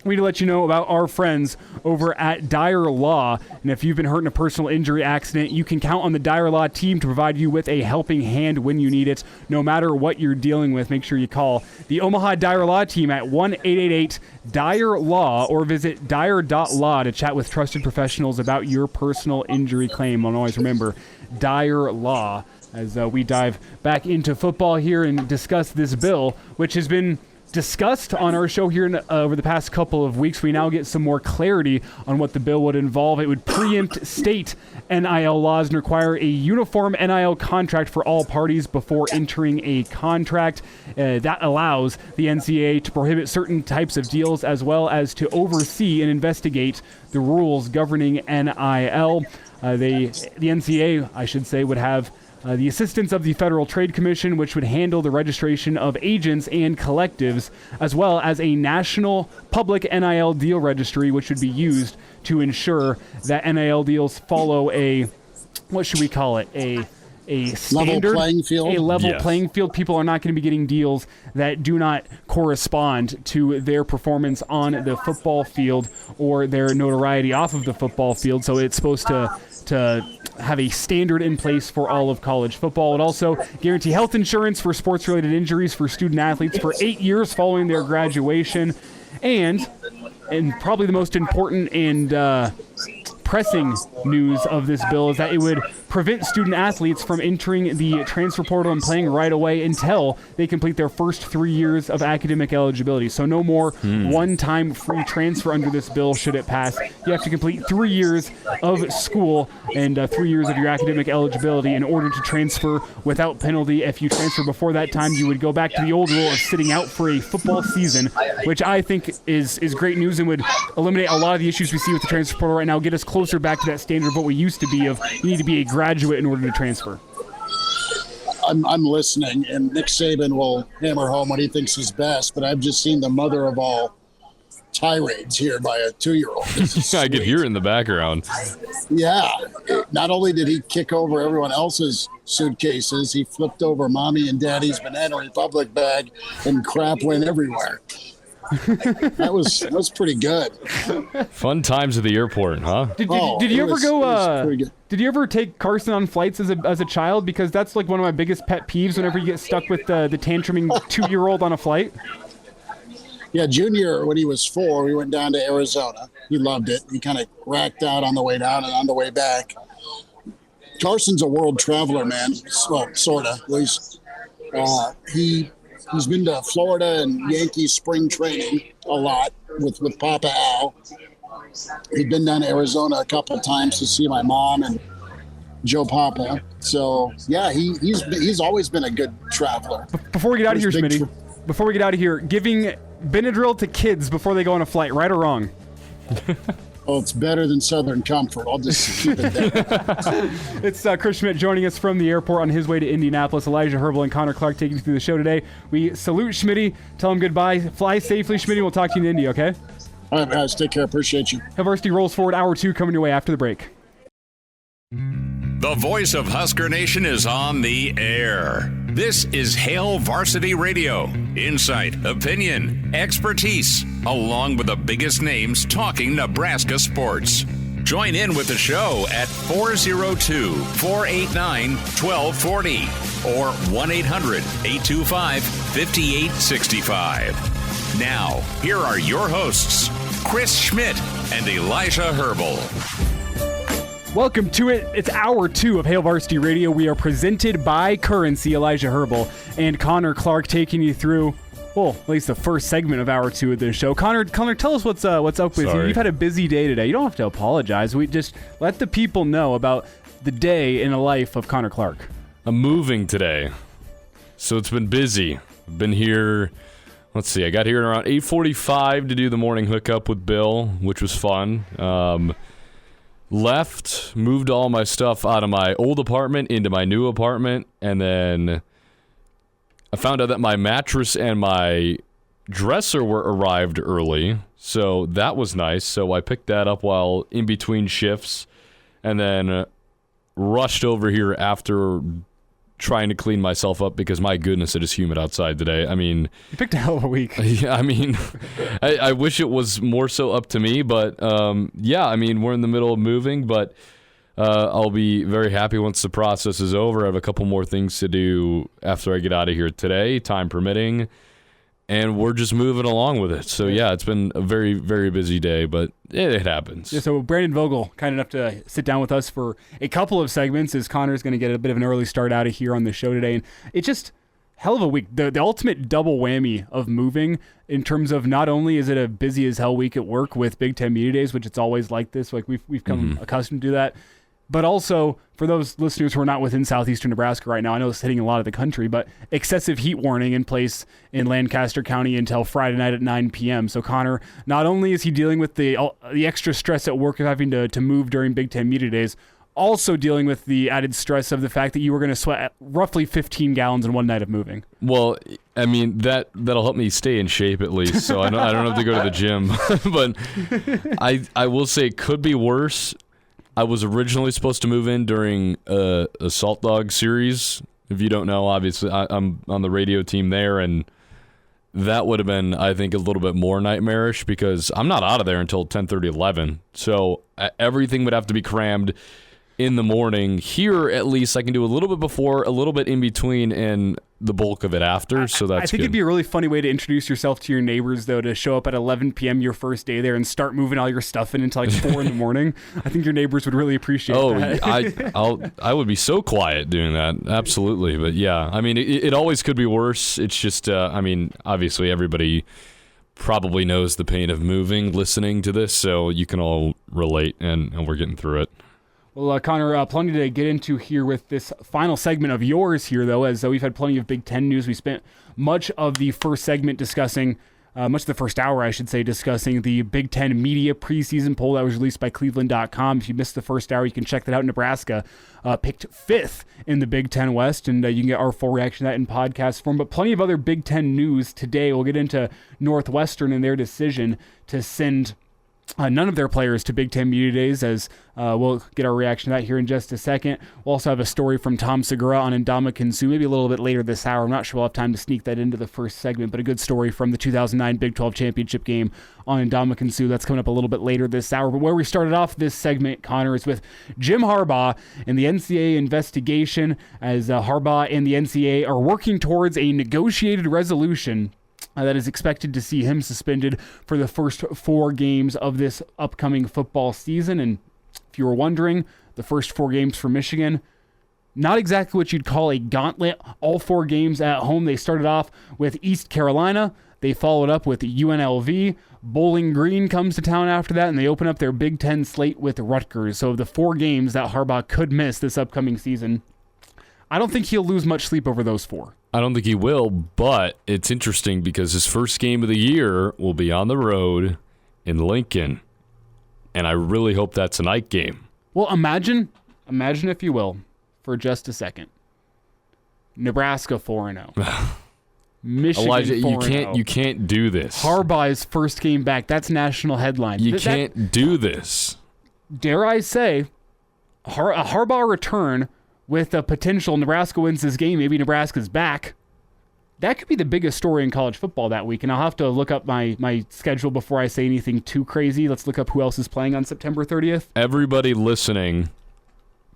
we need to let you know about our friends over at Dyer Law. And if you've been hurt in a personal injury accident, you can count on the Dyer Law team to provide you with a helping hand when you need it. No matter what you're dealing with, make sure you call the Omaha Dyer Law team at 1-888-DYER-LAW or visit dyer.law to chat with trusted professionals about your personal injury claim. And always remember, Dyer Law, as we dive back into football here and discuss this bill, which has been discussed on our show here over the past couple of weeks. We now get some more clarity on what the bill would involve. It would preempt state NIL laws and require a uniform NIL contract for all parties before entering a contract. That allows the NCAA to prohibit certain types of deals as well as to oversee and investigate the rules governing NIL. The NCAA, I should say, would have the assistance of the Federal Trade Commission, which would handle the registration of agents and collectives, as well as a national public NIL deal registry, which would be used to ensure that NIL deals follow a, what should we call it, a standard, level playing field. A level playing field. People are not going to be getting deals that do not correspond to their performance on the football field or their notoriety off of the football field. So it's supposed to have a standard in place for all of college football. It also guarantee health insurance for sports-related injuries for student athletes for 8 years following their graduation. And probably the most important and pressing news of this bill is that it would prevent student athletes from entering the transfer portal and playing right away until they complete their first 3 years of academic eligibility. So no more one-time free transfer under this bill should it pass. You have to complete 3 years of school and 3 years of your academic eligibility in order to transfer without penalty. If you transfer before that time, you would go back to the old rule of sitting out for a football season, which I think is great news and would eliminate a lot of the issues we see with the transfer portal right now, get us closer back to that standard of what we used to be of you need to be a graduate in order to transfer. I'm listening, and Nick Saban will hammer home what he thinks is best, but I've just seen the mother of all tirades here by a 2-year-old. I could hear it in the background. Yeah. Not only did he kick over everyone else's suitcases, he flipped over mommy and daddy's Banana Republic bag, and crap went everywhere. That was pretty good. Fun times at the airport, huh? Did you ever go? Did you ever take Carson on flights as a child? Because that's like one of my biggest pet peeves. Whenever you get stuck with the tantruming 2-year-old on a flight. Yeah, Junior, when he was 4, we went down to Arizona. He loved it. He kind of racked out on the way down and on the way back. Carson's a world traveler, man. Well, sort of. At least he's been to Florida and Yankee spring training a lot with Papa Al. He'd been down to Arizona a couple times to see my mom and Joe Papa. So, yeah, he's always been a good traveler. Before we get out of here, Schmidty, giving Benadryl to kids before they go on a flight, right or wrong? Oh, it's better than Southern Comfort. I'll just keep it there. It's Chris Schmidt joining us from the airport on his way to Indianapolis. Elijah Herbel and Connor Clark taking you through the show today. We salute Schmidty. Tell him goodbye. Fly safely, Schmidty. We'll talk to you in Indy, okay? All right, guys. Take care. Appreciate you. Varsity rolls forward. Hour 2 coming your way after the break. The voice of Husker Nation is on the air. This is Hail Varsity Radio. Insight, opinion, expertise, along with the biggest names talking Nebraska sports. Join in with the show at 402-489-1240 or 1-800-825-5865. Now, here are your hosts, Chris Schmidt and Elijah Herbel. Welcome to it. It's hour 2 of Hail Varsity Radio. We are presented by Currency. Elijah Herbel and Connor Clark taking you through, well, at least the first segment of hour 2 of this show. Connor, tell us what's up with you. You've had a busy day today. You don't have to apologize. We just let the people know about the day in the life of Connor Clark. I'm moving today, so it's been busy. I've been here. Let's see. I got here around 8:45 to do the morning hookup with Bill, which was fun. Moved all my stuff out of my old apartment into my new apartment, and then I found out that my mattress and my dresser were arrived early, so that was nice. So I picked that up while in between shifts, and then rushed over here after trying to clean myself up because, my goodness, it is humid outside today. I mean, you picked a hell of a week. Yeah, I mean, I wish it was more so up to me, but yeah, I mean, we're in the middle of moving, but I'll be very happy once the process is over. I have a couple more things to do after I get out of here today, time permitting, and we're just moving along with it. So yeah, it's been a very, very busy day, but it happens. Yeah, so Brandon Vogel, kind enough to sit down with us for a couple of segments, as Connor's going to get a bit of an early start out of here on the show today. And it's just hell of a week. The ultimate double whammy of moving, in terms of not only is it a busy as hell week at work with Big Ten Media Days, which it's always like this, like we've come accustomed to that, but also for those listeners who are not within southeastern Nebraska right now, I know it's hitting a lot of the country, but excessive heat warning in place in Lancaster County until Friday night at 9 p.m. So Connor, not only is he dealing with the extra stress at work of having to move during Big Ten Media Days, also dealing with the added stress of the fact that you were going to sweat roughly 15 gallons in one night of moving. Well, I mean, that'll help me stay in shape at least, so I don't have to go to the gym. But I will say it could be worse. I was originally supposed to move in during a Salt Dog series. If you don't know, obviously, I'm on the radio team there, and that would have been, I think, a little bit more nightmarish because I'm not out of there until 10:30, 11. So everything would have to be crammed in the morning. Here, at least, I can do a little bit before, a little bit in between, and the bulk of it after, so that's I think good. It'd be a really funny way to introduce yourself to your neighbors, though, to show up at 11 p.m. your first day there and start moving all your stuff in until like 4 in the morning. I think your neighbors would really appreciate that. I would be so quiet doing that, absolutely. But yeah, I mean, it always could be worse. It's just, I mean, obviously everybody probably knows the pain of moving, listening to this, so you can all relate, and we're getting through it. Well, Connor, plenty to get into here with this final segment of yours here, though, as we've had plenty of Big Ten news. We spent much of the first segment discussing, much of the first hour, I should say, discussing the Big Ten Media Preseason poll that was released by Cleveland.com. If you missed the first hour, you can check that out. Nebraska picked 5th in the Big Ten West, and you can get our full reaction to that in podcast form. But plenty of other Big Ten news today. We'll get into Northwestern and their decision to send none of their players to Big Ten Media Days, as we'll get our reaction to that here in just a second. We'll also have a story from Tom Segura on Ndamukong Suh, maybe a little bit later this hour. I'm not sure we'll have time to sneak that into the first segment, but a good story from the 2009 Big 12 Championship game on Ndamukong Suh. That's coming up a little bit later this hour. But where we started off this segment, Connor, is with Jim Harbaugh and the NCAA investigation, as Harbaugh and the NCAA are working towards a negotiated resolution that is expected to see him suspended for the first 4 games of this upcoming football season. And if you were wondering, the first 4 games for Michigan, not exactly what you'd call a gauntlet. All 4 games at home. They started off with East Carolina. They followed up with UNLV. Bowling Green comes to town after that, and they open up their Big Ten slate with Rutgers. So the 4 games that Harbaugh could miss this upcoming season, I don't think he'll lose much sleep over those 4. I don't think he will, but it's interesting because his first game of the year will be on the road in Lincoln, and I really hope that's a night game. Well, imagine if you will, for just a second, Nebraska 4-0, Michigan Elijah, 4-0. you can't do this. Harbaugh's first game back, that's national headline. You can't do this. Dare I say, a Harbaugh return with a potential Nebraska wins this game, maybe Nebraska's back. That could be the biggest story in college football that week, and I'll have to look up my schedule before I say anything too crazy. Let's look up who else is playing on September 30th. Everybody listening,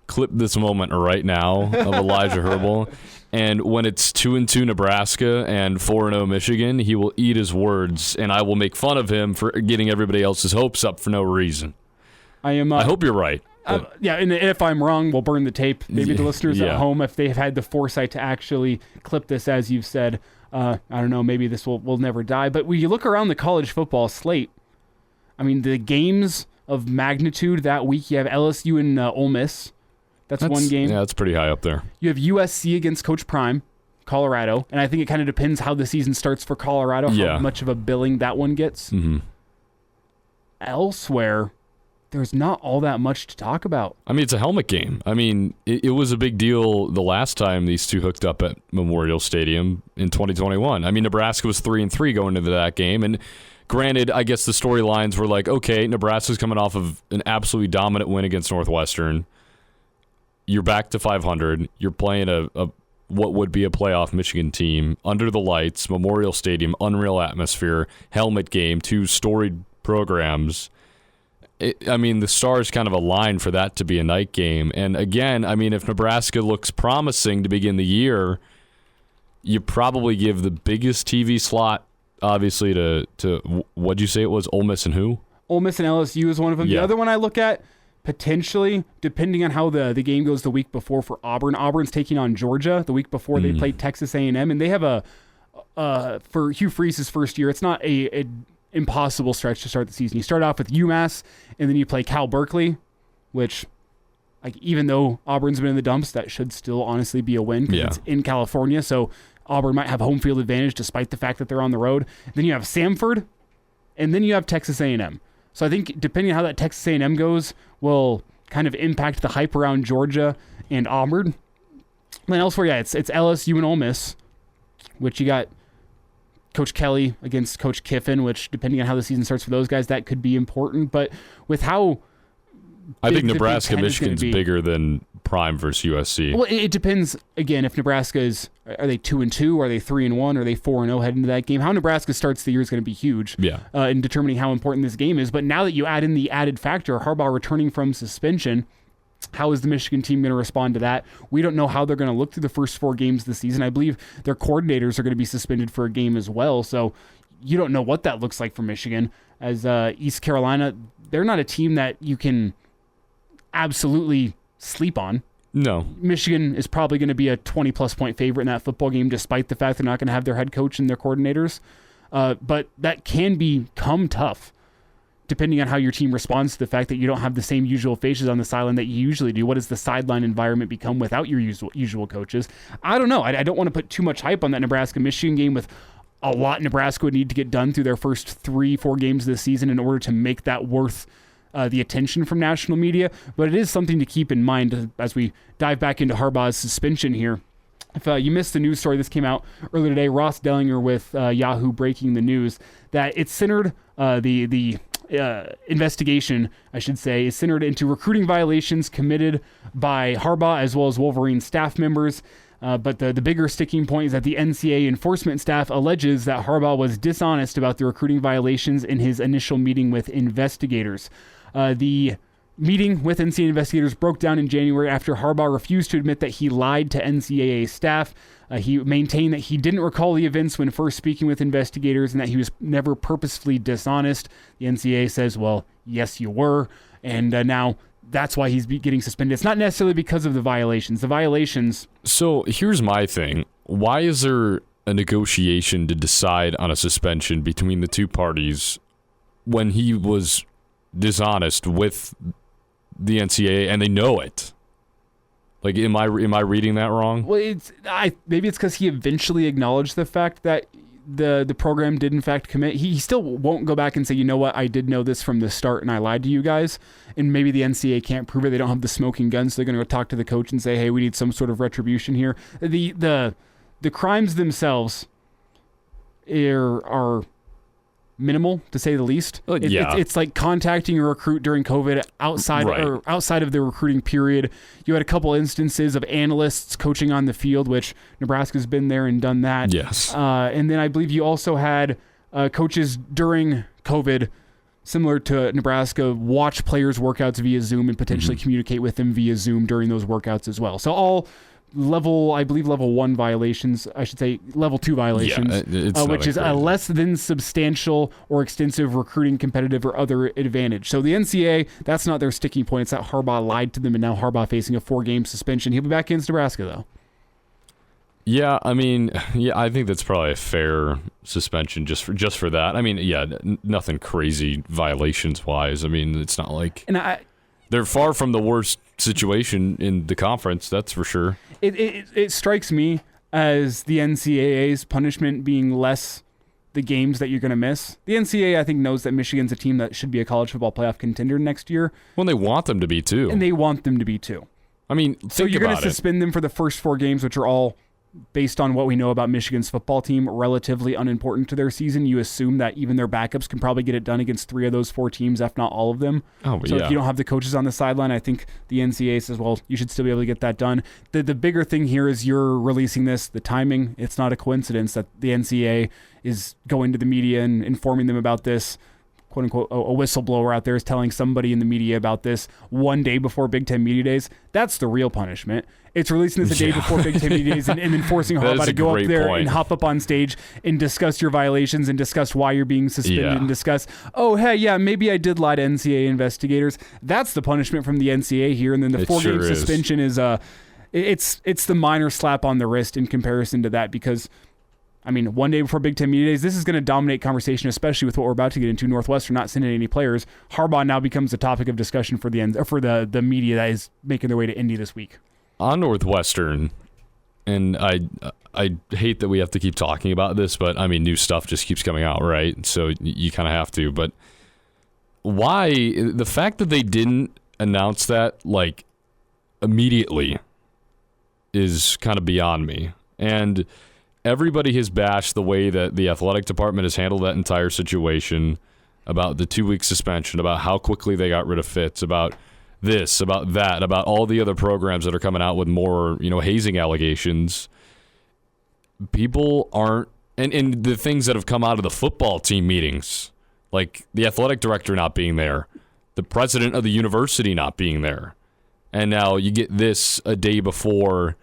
clip this moment right now of Elijah Herbel, and when it's 2-2 Nebraska and 4-0 Michigan, he will eat his words, and I will make fun of him for getting everybody else's hopes up for no reason. I hope you're right. Yeah, and if I'm wrong, we'll burn the tape. Maybe the listeners at home, if they've had the foresight to actually clip this, as you've said, I don't know, maybe this will never die. But when you look around the college football slate, I mean, the games of magnitude that week, you have LSU and Ole Miss. That's one game. Yeah, that's pretty high up there. You have USC against Coach Prime, Colorado. And I think it kind of depends how the season starts for Colorado, how much of a billing that one gets. Mm-hmm. Elsewhere, there's not all that much to talk about. I mean, it's a helmet game. I mean, it was a big deal the last time these two hooked up at Memorial Stadium in 2021. I mean, Nebraska was 3-3 going into that game. And granted, I guess the storylines were like, okay, Nebraska's coming off of an absolutely dominant win against Northwestern. You're back to 500. You're playing a what would be a playoff Michigan team under the lights, Memorial Stadium, unreal atmosphere, helmet game, 2 storied programs. The stars kind of align for that to be a night game. And again, if Nebraska looks promising to begin the year, you probably give the biggest TV slot, obviously, to what'd you say it was, Ole Miss and who? Ole Miss and LSU is one of them. Yeah. The other one I look at, potentially, depending on how the game goes the week before for Auburn. Auburn's taking on Georgia the week before. They played Texas A&M, and they have for Hugh Freeze's first year, it's not a impossible stretch to start the season. You start off with UMass, and then you play Cal Berkeley, which, even though Auburn's been in the dumps, that should still honestly be a win because it's in California, so Auburn might have home field advantage despite the fact that they're on the road. Then you have Samford, and then you have Texas A&M. So I think depending on how that Texas A&M goes will kind of impact the hype around Georgia and Auburn. And then elsewhere, it's LSU and Ole Miss, which you got Coach Kelly against Coach Kiffin, which depending on how the season starts for those guys, that could be important. But with how I think Nebraska, Michigan's bigger than Prime versus USC. Well, it depends, again, if Nebraska are they 2-2, are they 3-1, are they 4-0 heading into that game? How Nebraska starts the year is going to be huge in determining how important this game is. But now that you add in the added factor, Harbaugh returning from suspension, how is the Michigan team going to respond to that? We don't know how they're going to look through the first 4 games of the season. I believe their coordinators are going to be suspended for a game as well. So you don't know what that looks like for Michigan. As East Carolina, they're not a team that you can absolutely sleep on. No. Michigan is probably going to be a 20-plus point favorite in that football game, despite the fact they're not going to have their head coach and their coordinators. But that can become tough, depending on how your team responds to the fact that you don't have the same usual faces on the sideline that you usually do. What does the sideline environment become without your usual coaches? I don't know. I don't want to put too much hype on that Nebraska-Michigan game with a lot Nebraska would need to get done through their first 3-4 games of the season in order to make that worth the attention from national media, but it is something to keep in mind as we dive back into Harbaugh's suspension here. If you missed the news story, this came out earlier today. Ross Dellinger with Yahoo breaking the news that it's centered, the investigation, I should say, is centered into recruiting violations committed by Harbaugh as well as Wolverine staff members. But the bigger sticking point is that the NCAA enforcement staff alleges that Harbaugh was dishonest about the recruiting violations in his initial meeting with investigators. The meeting with NCAA investigators broke down in January after Harbaugh refused to admit that he lied to NCAA staff. He maintained that he didn't recall the events when first speaking with investigators and that he was never purposefully dishonest. The NCAA says, well, yes, you were. And now that's why he's getting suspended. It's not necessarily because of the violations. The violations... So here's my thing. Why is there a negotiation to decide on a suspension between the two parties when he was dishonest with the NCAA and they know it? Like, am I reading that wrong? Well, maybe it's because he eventually acknowledged the fact that the program did in fact commit. He still won't go back and say, you know what, I did know this from the start and I lied to you guys. And maybe the NCAA can't prove it. They don't have the smoking gun, so they're going to go talk to the coach and say, hey, we need some sort of retribution here. The crimes themselves are minimal, to say the least. It's like contacting a recruit during COVID outside of the recruiting period. You had a couple instances of analysts coaching on the field, which Nebraska's been there and done that. Yes. And then I believe you also had coaches during COVID, similar to Nebraska, watch players' workouts via Zoom and potentially communicate with them via Zoom during those workouts as well. So all level 1 violations, I should say level 2 violations, which is a less than substantial or extensive recruiting, competitive, or other advantage. So the NCAA, that's not their sticking point. It's that Harbaugh lied to them, and now Harbaugh facing a 4-game suspension. He'll be back against Nebraska, though. Yeah, I think that's probably a fair suspension just for that. Nothing crazy violations-wise. It's not like... They're far from the worst situation in the conference, that's for sure. It strikes me as the NCAA's punishment being less the games that you're going to miss. The NCAA, I think, knows that Michigan's a team that should be a college football playoff contender next year. Well, they want them to be, too. And they want them to be, too. So you're going to suspend them for the first 4 games, which are all based on what we know about Michigan's football team, relatively unimportant to their season. You assume that even their backups can probably get it done against 3 of those 4 teams, if not all of them. Oh, so yeah. if you don't have the coaches on the sideline, I think the NCAA says, well, you should still be able to get that done. The bigger thing here is you're releasing this, the timing. It's not a coincidence that the NCAA is going to the media and informing them about this. Quote unquote, a whistleblower out there is telling somebody in the media about this one day before Big Ten Media Days. That's the real punishment. It's releasing this a day before Big Ten Media Days and then forcing Harbaugh to go up there and hop up on stage and discuss your violations and discuss why you're being suspended and discuss, oh, hey, yeah, maybe I did lie to NCAA investigators. That's the punishment from the NCAA here. And then the 4-game suspension is it's the minor slap on the wrist in comparison to that because, I mean, one day before Big Ten Media Days, this is going to dominate conversation, especially with what we're about to get into. Northwestern not sending any players. Harbaugh now becomes a topic of discussion for the media that is making their way to Indy this week. On Northwestern, and I hate that we have to keep talking about this, but I mean, new stuff just keeps coming out, right? So you kind of have to. But why the fact that they didn't announce that like immediately is kind of beyond me. And everybody has bashed the way that the athletic department has handled that entire situation, about the 2-week suspension, about how quickly they got rid of Fitz, about this, about that, about all the other programs that are coming out with more, hazing allegations. People aren't, and the things that have come out of the football team meetings, like the athletic director not being there, the president of the university not being there, and now you get this a day before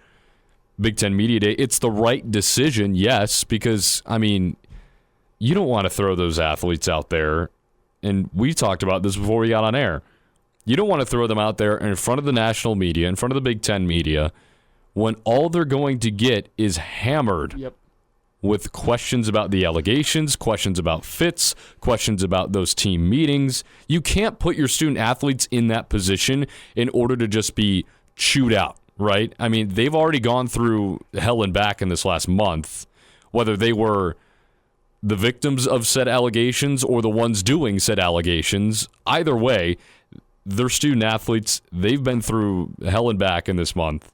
Big Ten Media Day. It's the right decision, yes, because, I mean, you don't want to throw those athletes out there, and we talked about this before we got on air. You don't want to throw them out there in front of the national media, in front of the Big Ten media, when all they're going to get is hammered with questions about the allegations, questions about Fitz, questions about those team meetings. You can't put your student athletes in that position in order to just be chewed out, right? I mean, they've already gone through hell and back in this last month, whether they were the victims of said allegations or the ones doing said allegations. Either way, they're student athletes. They've been through hell and back in this month.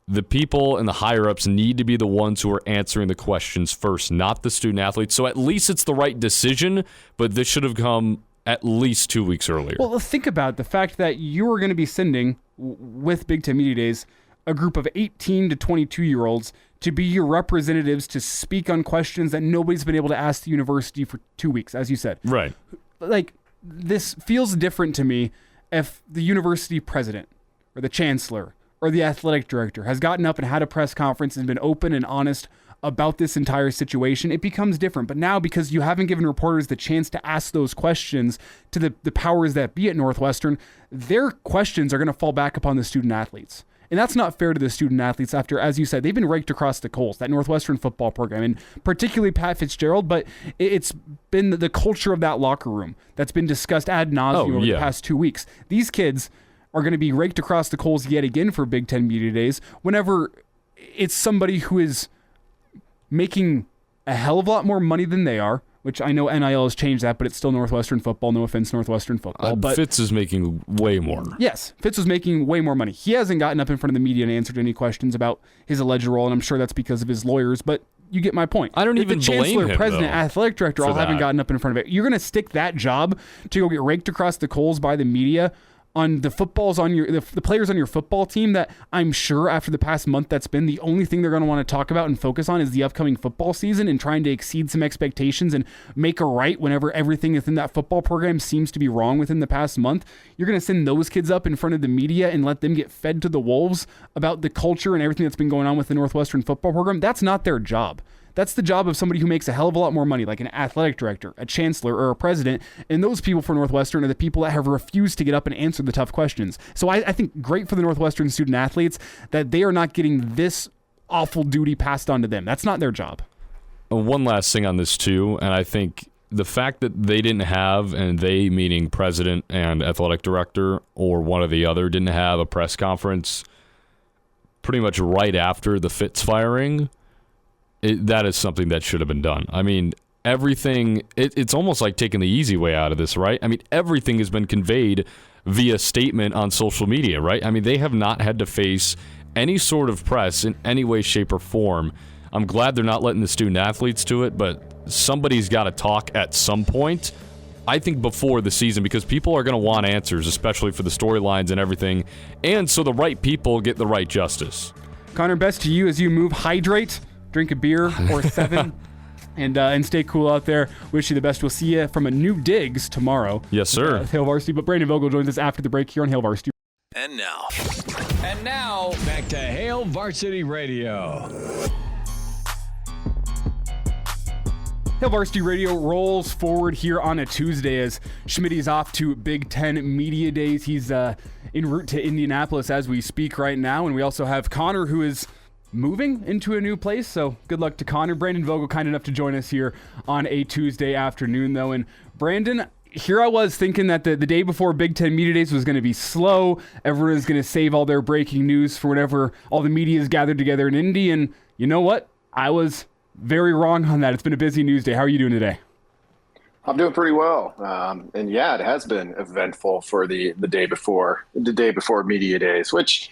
The people and the higher-ups need to be the ones who are answering the questions first, not the student athletes. So at least it's the right decision, but this should have come at least 2 weeks earlier. Well, think about the fact that you are going to be sending, with Big Ten Media Days, a group of 18 to 22-year-olds to be your representatives to speak on questions that nobody's been able to ask the university for 2 weeks, as you said. Right. Like, this feels different to me if the university president or the chancellor or the athletic director has gotten up and had a press conference and been open and honest about this entire situation. It becomes different. But now, because you haven't given reporters the chance to ask those questions to the powers that be at Northwestern, their questions are going to fall back upon the student athletes. And that's not fair to the student athletes after, as you said, they've been raked across the coals, that Northwestern football program, and particularly Pat Fitzgerald, but it's been the culture of that locker room that's been discussed ad nauseum over the past 2 weeks. These kids are going to be raked across the coals yet again for Big Ten Media Days whenever it's somebody who is making a hell of a lot more money than they are, which I know NIL has changed that, but it's still Northwestern football. No offense, Northwestern football. But Fitz is making way more. Yes, Fitz was making way more money. He hasn't gotten up in front of the media and answered any questions about his alleged role, and I'm sure that's because of his lawyers, but you get my point. I don't even blame him, the chancellor, president, athletic director all haven't gotten up in front of it. You're going to stick that job to go get raked across the coals by the media on the footballs on the players on your football team that I'm sure after the past month that's been the only thing they're going to want to talk about and focus on is the upcoming football season and trying to exceed some expectations and make a right whenever everything within that football program seems to be wrong within the past month. You're going to send those kids up in front of the media and let them get fed to the wolves about the culture and everything that's been going on with the Northwestern football program. That's not their job. That's the job of somebody who makes a hell of a lot more money, like an athletic director, a chancellor, or a president. And those people for Northwestern are the people that have refused to get up and answer the tough questions. So I think great for the Northwestern student athletes that they are not getting this awful duty passed on to them. That's not their job. One last thing on this, too, and I think the fact that they didn't have, and they meaning president and athletic director or one or the other, didn't have a press conference pretty much right after the Fitz firing, that is something that should have been done. I mean, everything, it's almost like taking the easy way out of this, right? I mean, everything has been conveyed via statement on social media, right? I mean, they have not had to face any sort of press in any way, shape, or form. I'm glad they're not letting the student athletes do it, but somebody's got to talk at some point, I think, before the season, because people are going to want answers, especially for the storylines and everything, and so the right people get the right justice. Connor, best to you as you move. Hydrate, drink a beer or 7, and stay cool out there. Wish you the best. We'll see you from a new digs tomorrow. Yes, sir. Hail Varsity, but Brandon Vogel joins us after the break here on Hail Varsity. And now, back to Hail Varsity Radio. Hail Varsity Radio rolls forward here on a Tuesday as Schmidty's off to Big Ten Media Days. He's en route to Indianapolis as we speak right now, and we also have Connor, who is moving into a new place, so good luck to Connor. Brandon Vogel, kind enough to join us here on a Tuesday afternoon, though. And Brandon, here I was thinking that the day before Big Ten Media Days was going to be slow. Everyone is going to save all their breaking news for whenever all the media is gathered together in Indy, and you know what? I was very wrong on that. It's been a busy news day. How are you doing today? I'm doing pretty well. And yeah, it has been eventful for the day before media days, which,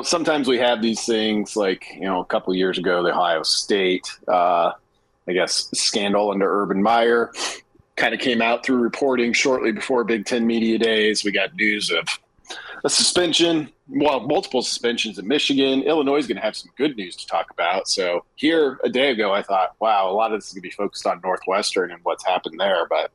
sometimes we have these things like, a couple of years ago, the Ohio State, scandal under Urban Meyer kind of came out through reporting shortly before Big Ten Media Days. We got news of a suspension, multiple suspensions in Michigan. Illinois is going to have some good news to talk about. So here a day ago, I thought, wow, a lot of this is going to be focused on Northwestern and what's happened there, but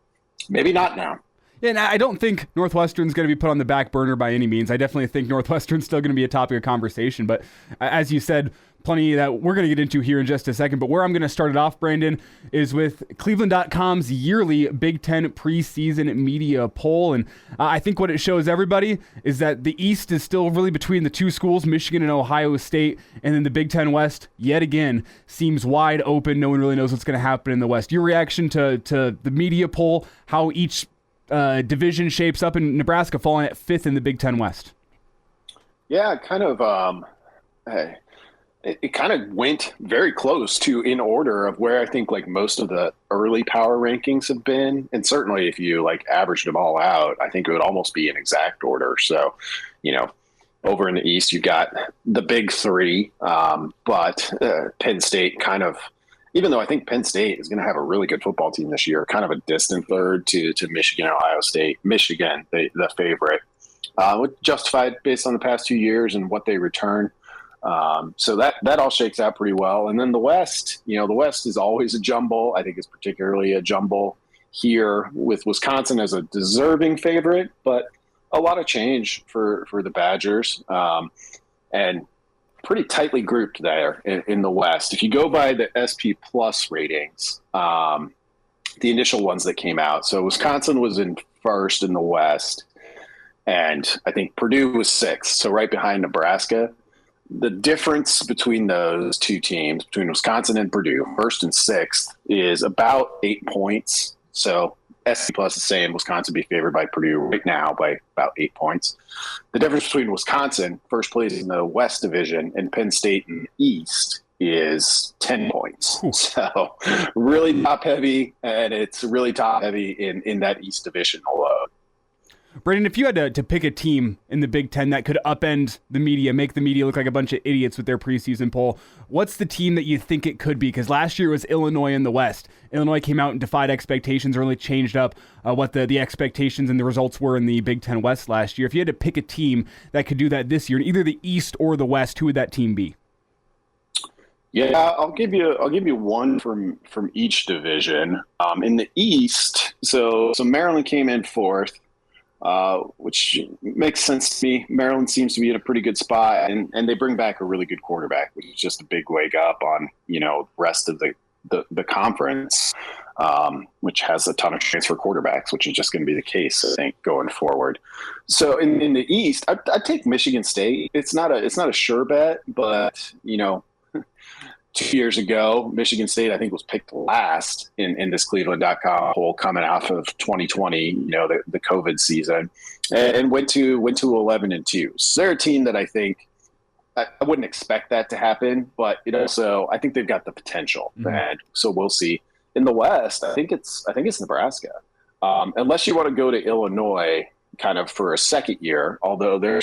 maybe not now. Yeah, and I don't think Northwestern's going to be put on the back burner by any means. I definitely think Northwestern's still going to be a topic of conversation. But as you said, plenty that we're going to get into here in just a second. But where I'm going to start it off, Brandon, is with Cleveland.com's yearly Big Ten Preseason Media poll. And I think what it shows everybody is that the East is still really between the two schools, Michigan and Ohio State. And then the Big Ten West, yet again, seems wide open. No one really knows what's going to happen in the West. Your reaction to the media poll, how each division shapes up, in Nebraska falling at 5th in the Big Ten West? Yeah, kind of. It kind of went very close to in order of where I think like most of the early power rankings have been. And certainly if you like averaged them all out, I think it would almost be an exact order. So, over in the East, you got the big three, but Penn State kind of, even though I think Penn State is going to have a really good football team this year, kind of a distant third to Michigan and Ohio State. Michigan, the favorite, justified based on the past 2 years and what they return. So that all shakes out pretty well. And then the West, the West is always a jumble. I think it's particularly a jumble here with Wisconsin as a deserving favorite, but a lot of change for the Badgers, and pretty tightly grouped there in the West. If you go by the SP Plus ratings, the initial ones that came out, so Wisconsin was in first in the West, and I think Purdue was sixth, so right behind Nebraska. The difference between those two teams, between Wisconsin and Purdue, first and sixth, is about 8 points. So SP Plus is saying Wisconsin be favored by Purdue right now by about 8 points. The difference between Wisconsin, first place in the West Division, and Penn State in the East is 10 points. So really top heavy, and it's really top heavy in that East Division alone. Brandon, if you had to pick a team in the Big Ten that could upend the media, make the media look like a bunch of idiots with their preseason poll, what's the team that you think it could be? Because last year it was Illinois in the West. Illinois came out and defied expectations, really changed up what the expectations and the results were in the Big Ten West last year. If you had to pick a team that could do that this year in either the East or the West, who would that team be? Yeah, I'll give you one from each division. In the East, so Maryland came in fourth. Which makes sense to me. Maryland seems to be in a pretty good spot, and they bring back a really good quarterback, which is just a big wake up on, rest of the conference, which has a ton of transfer quarterbacks, which is just going to be the case, I think, going forward. So in the East, I'd take Michigan State. It's not a sure bet, but, 2 years ago, Michigan State, I think, was picked last in this Cleveland.com poll coming off of 2020, the COVID season, and went to 11-2. So they're a team that I think I wouldn't expect that to happen, but it also, I think they've got the potential, and so we'll see. In the West, I think it's Nebraska, unless you want to go to Illinois. kind of for a second year, although they're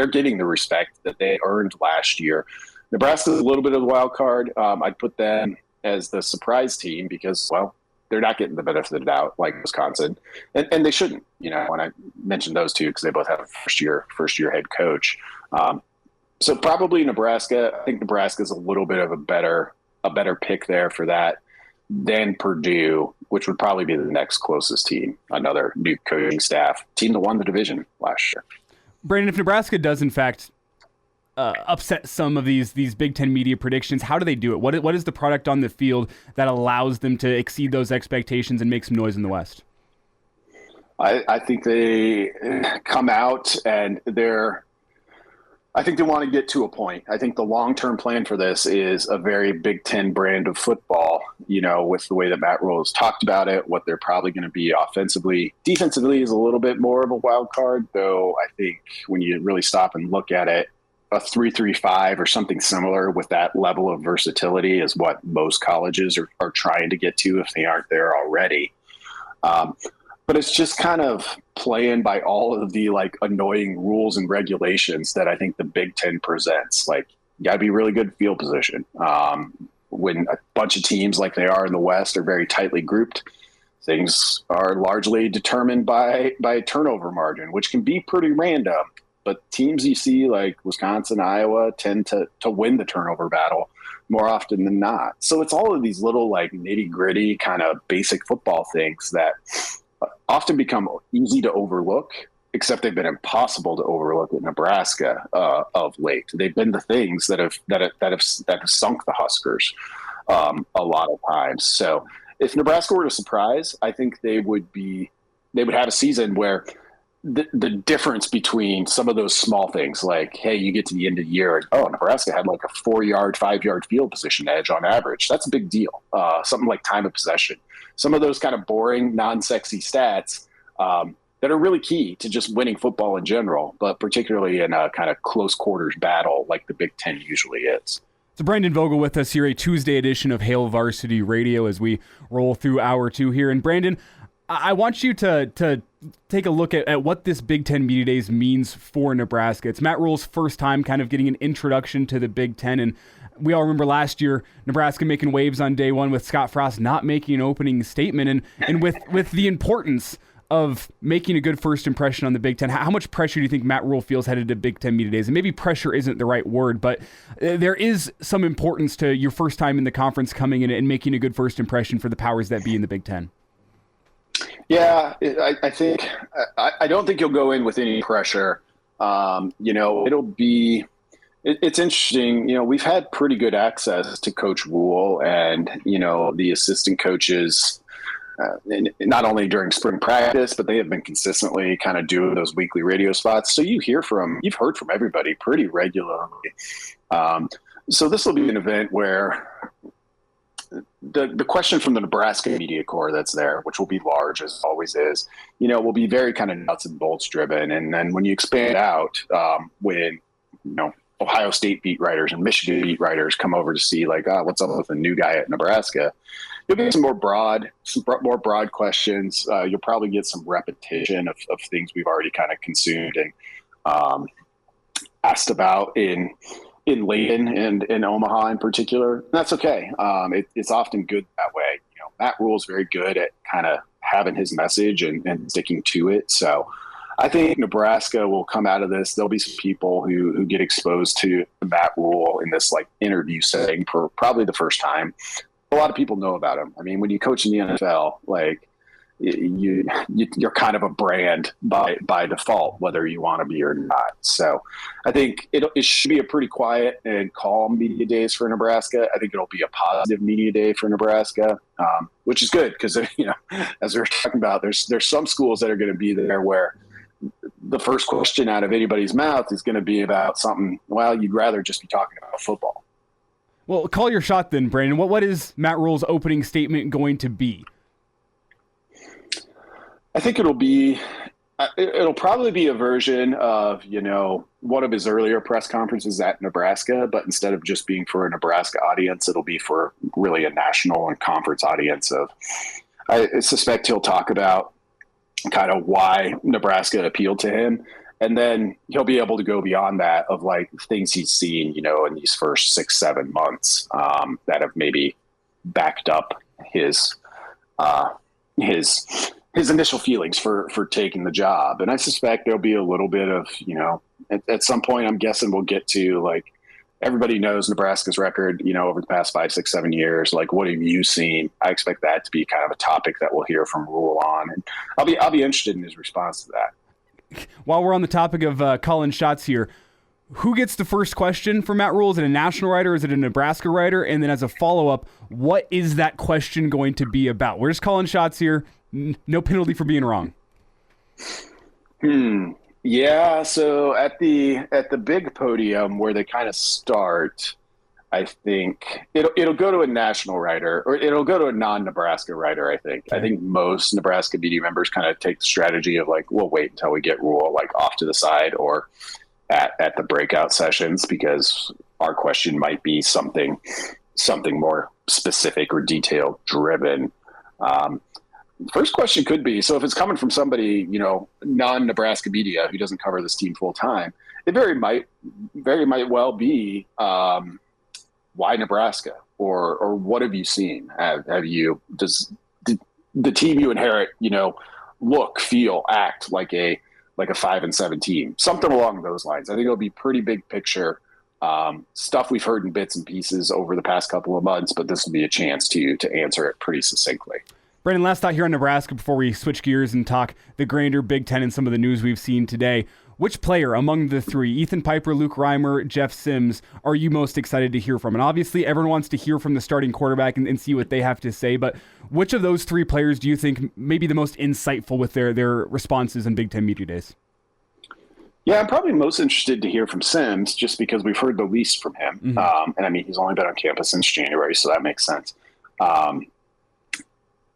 getting the respect that they earned last year. Nebraska's a little bit of the wild card. I'd put them as the surprise team because, well, they're not getting the benefit of the doubt like Wisconsin, and they shouldn't. When I mentioned those two because they both have a first year head coach. So probably Nebraska. I think Nebraska is a little bit of a better pick there for that than Purdue, which would probably be the next closest team. Another new coaching staff team that won the division last year. Brandon, if Nebraska does in fact upset some of these Big Ten media predictions, how do they do it? What is the product on the field that allows them to exceed those expectations and make some noise in the West? I think they come out and I think they want to get to a point. I think the long-term plan for this is a very Big Ten brand of football, with the way that Matt Rhule has talked about it, what they're probably going to be offensively. Defensively is a little bit more of a wild card, though I think when you really stop and look at it, a 3-3-5 or something similar with that level of versatility is what most colleges are trying to get to if they aren't there already. But it's just kind of playing by all of the annoying rules and regulations that I think the Big Ten presents. You got to be really good field position. When a bunch of teams like they are in the West are very tightly grouped, things are largely determined by turnover margin, which can be pretty random. But teams you see like Wisconsin, Iowa tend to win the turnover battle more often than not. So it's all of these little nitty gritty kind of basic football things that often become easy to overlook, except they've been impossible to overlook at Nebraska of late. They've been the things that have sunk the Huskers a lot of times. So if Nebraska were to surprise, I think they would have a season where the difference between some of those small things, like, hey, you get to the end of the year and, oh, Nebraska had a 4-yard, 5-yard field position edge on average. That's a big deal. Something like time of possession. Some of those kind of boring, non-sexy stats that are really key to just winning football in general, but particularly in a kind of close quarters battle like the Big Ten usually is. So Brandon Vogel with us here, a Tuesday edition of Hail Varsity Radio as we roll through hour 2 here. And Brandon, I want you to take a look at what this Big Ten Media Days means for Nebraska. It's Matt Rhule's first time kind of getting an introduction to the Big Ten, and we all remember last year Nebraska making waves on day one with Scott Frost not making an opening statement, and with the importance of making a good first impression on the Big Ten. How much pressure do you think Matt Rhule feels headed to Big Ten Media Days? And maybe pressure isn't the right word, but there is some importance to your first time in the conference coming in and making a good first impression for the powers that be in the Big Ten. Yeah, I think I don't think you'll go in with any pressure. It's interesting. We've had pretty good access to Coach Rhule and, the assistant coaches, not only during spring practice, but they have been consistently kind of doing those weekly radio spots. So you've heard from everybody pretty regularly. So this will be an event where the question from the Nebraska media corps that's there, which will be large as it always is, will be very kind of nuts and bolts driven. And then when you expand out, when, Ohio State beat writers and Michigan beat writers come over to see what's up with a new guy at Nebraska, you'll get some more broad questions. You'll probably get some repetition of things we've already kind of consumed and asked about in Layton and in Omaha in particular. And that's okay. It's often good that way. Matt Rhule is very good at kind of having his message and sticking to it. So I think Nebraska will come out of this. There'll be some people who get exposed to Matt Rhule in this interview setting for probably the first time. A lot of people know about him. I mean, when you coach in the NFL, you're kind of a brand by default, whether you want to be or not. So I think it should be a pretty quiet and calm media days for Nebraska. I think it'll be a positive media day for Nebraska, which is good because, as we were talking about, there's some schools that are going to be there where the first question out of anybody's mouth is going to be about something, well, you'd rather just be talking about football. Well, call your shot then, Brandon. What is Matt Rhule's opening statement going to be? I think it'll probably be a version of, one of his earlier press conferences at Nebraska, but instead of just being for a Nebraska audience, it'll be for really a national and conference audience I suspect he'll talk about kind of why Nebraska appealed to him. And then he'll be able to go beyond that of like things he's seen, you know, in these first 6-7 months that have maybe backed up his initial feelings for taking the job. And I suspect there'll be a little bit of, you know, at some point, I'm guessing we'll get to like, everybody knows Nebraska's record, you know, over the past 5, 6, 7 years. Like, what have you seen? I expect that to be kind of a topic that we'll hear from Rule on, and I'll be interested in his response to that. While we're on the topic of calling shots here, who gets the first question from Matt Rule? Is it a national writer? Is it a Nebraska writer? And then as a follow-up, what is that question going to be about? We're just calling shots here. No penalty for being wrong. Yeah, so at the big podium where they kind of start, I think it'll go to a national writer, or it'll go to a non-Nebraska writer. I think most Nebraska media members kind of take the strategy of like, we'll wait until we get Rule like off to the side or at the breakout sessions, because our question might be something more specific or detail driven. First question could be, so if it's coming from somebody, you know, non-Nebraska media who doesn't cover this team full time, it very might well be why Nebraska, or what have you seen? Does the team you inherit, you know, look, feel, act like a 5-7 team, something along those lines? I think it'll be pretty big picture stuff we've heard in bits and pieces over the past couple of months, but this will be a chance to answer it pretty succinctly. Brandon, last thought here on Nebraska before we switch gears and talk the grander Big Ten and some of the news we've seen today. Which player among the three, Ethan Piper, Luke Reimer, Jeff Sims, are you most excited to hear from? And obviously everyone wants to hear from the starting quarterback and see what they have to say, but which of those three players do you think may be the most insightful with their responses in Big Ten Media Days? Yeah, I'm probably most interested to hear from Sims just because we've heard the least from him. Mm-hmm. And I mean, he's only been on campus since January, so that makes sense.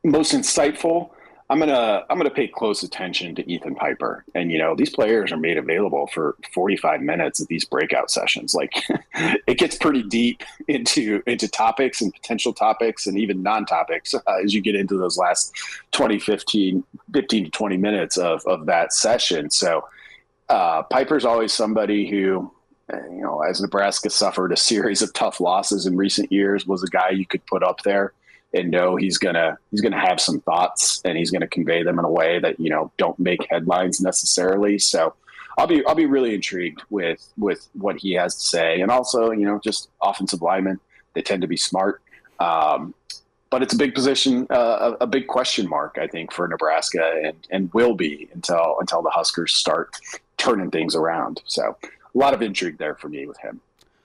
Most insightful, I'm gonna pay close attention to Ethan Piper. And you know, these players are made available for 45 minutes at these breakout sessions. Like it gets pretty deep into topics and potential topics and even non-topics as you get into those last 15 to 20 minutes of that session. So Piper's always somebody who, you know, as Nebraska suffered a series of tough losses in recent years, was a guy you could put up there and know he's gonna have some thoughts and he's gonna convey them in a way that, you know, don't make headlines necessarily. So I'll be really intrigued with what he has to say. And also, you know, just offensive linemen, they tend to be smart, but it's a big position, a big question mark, I think, for Nebraska, and will be until the Huskers start turning things around. So a lot of intrigue there for me with him.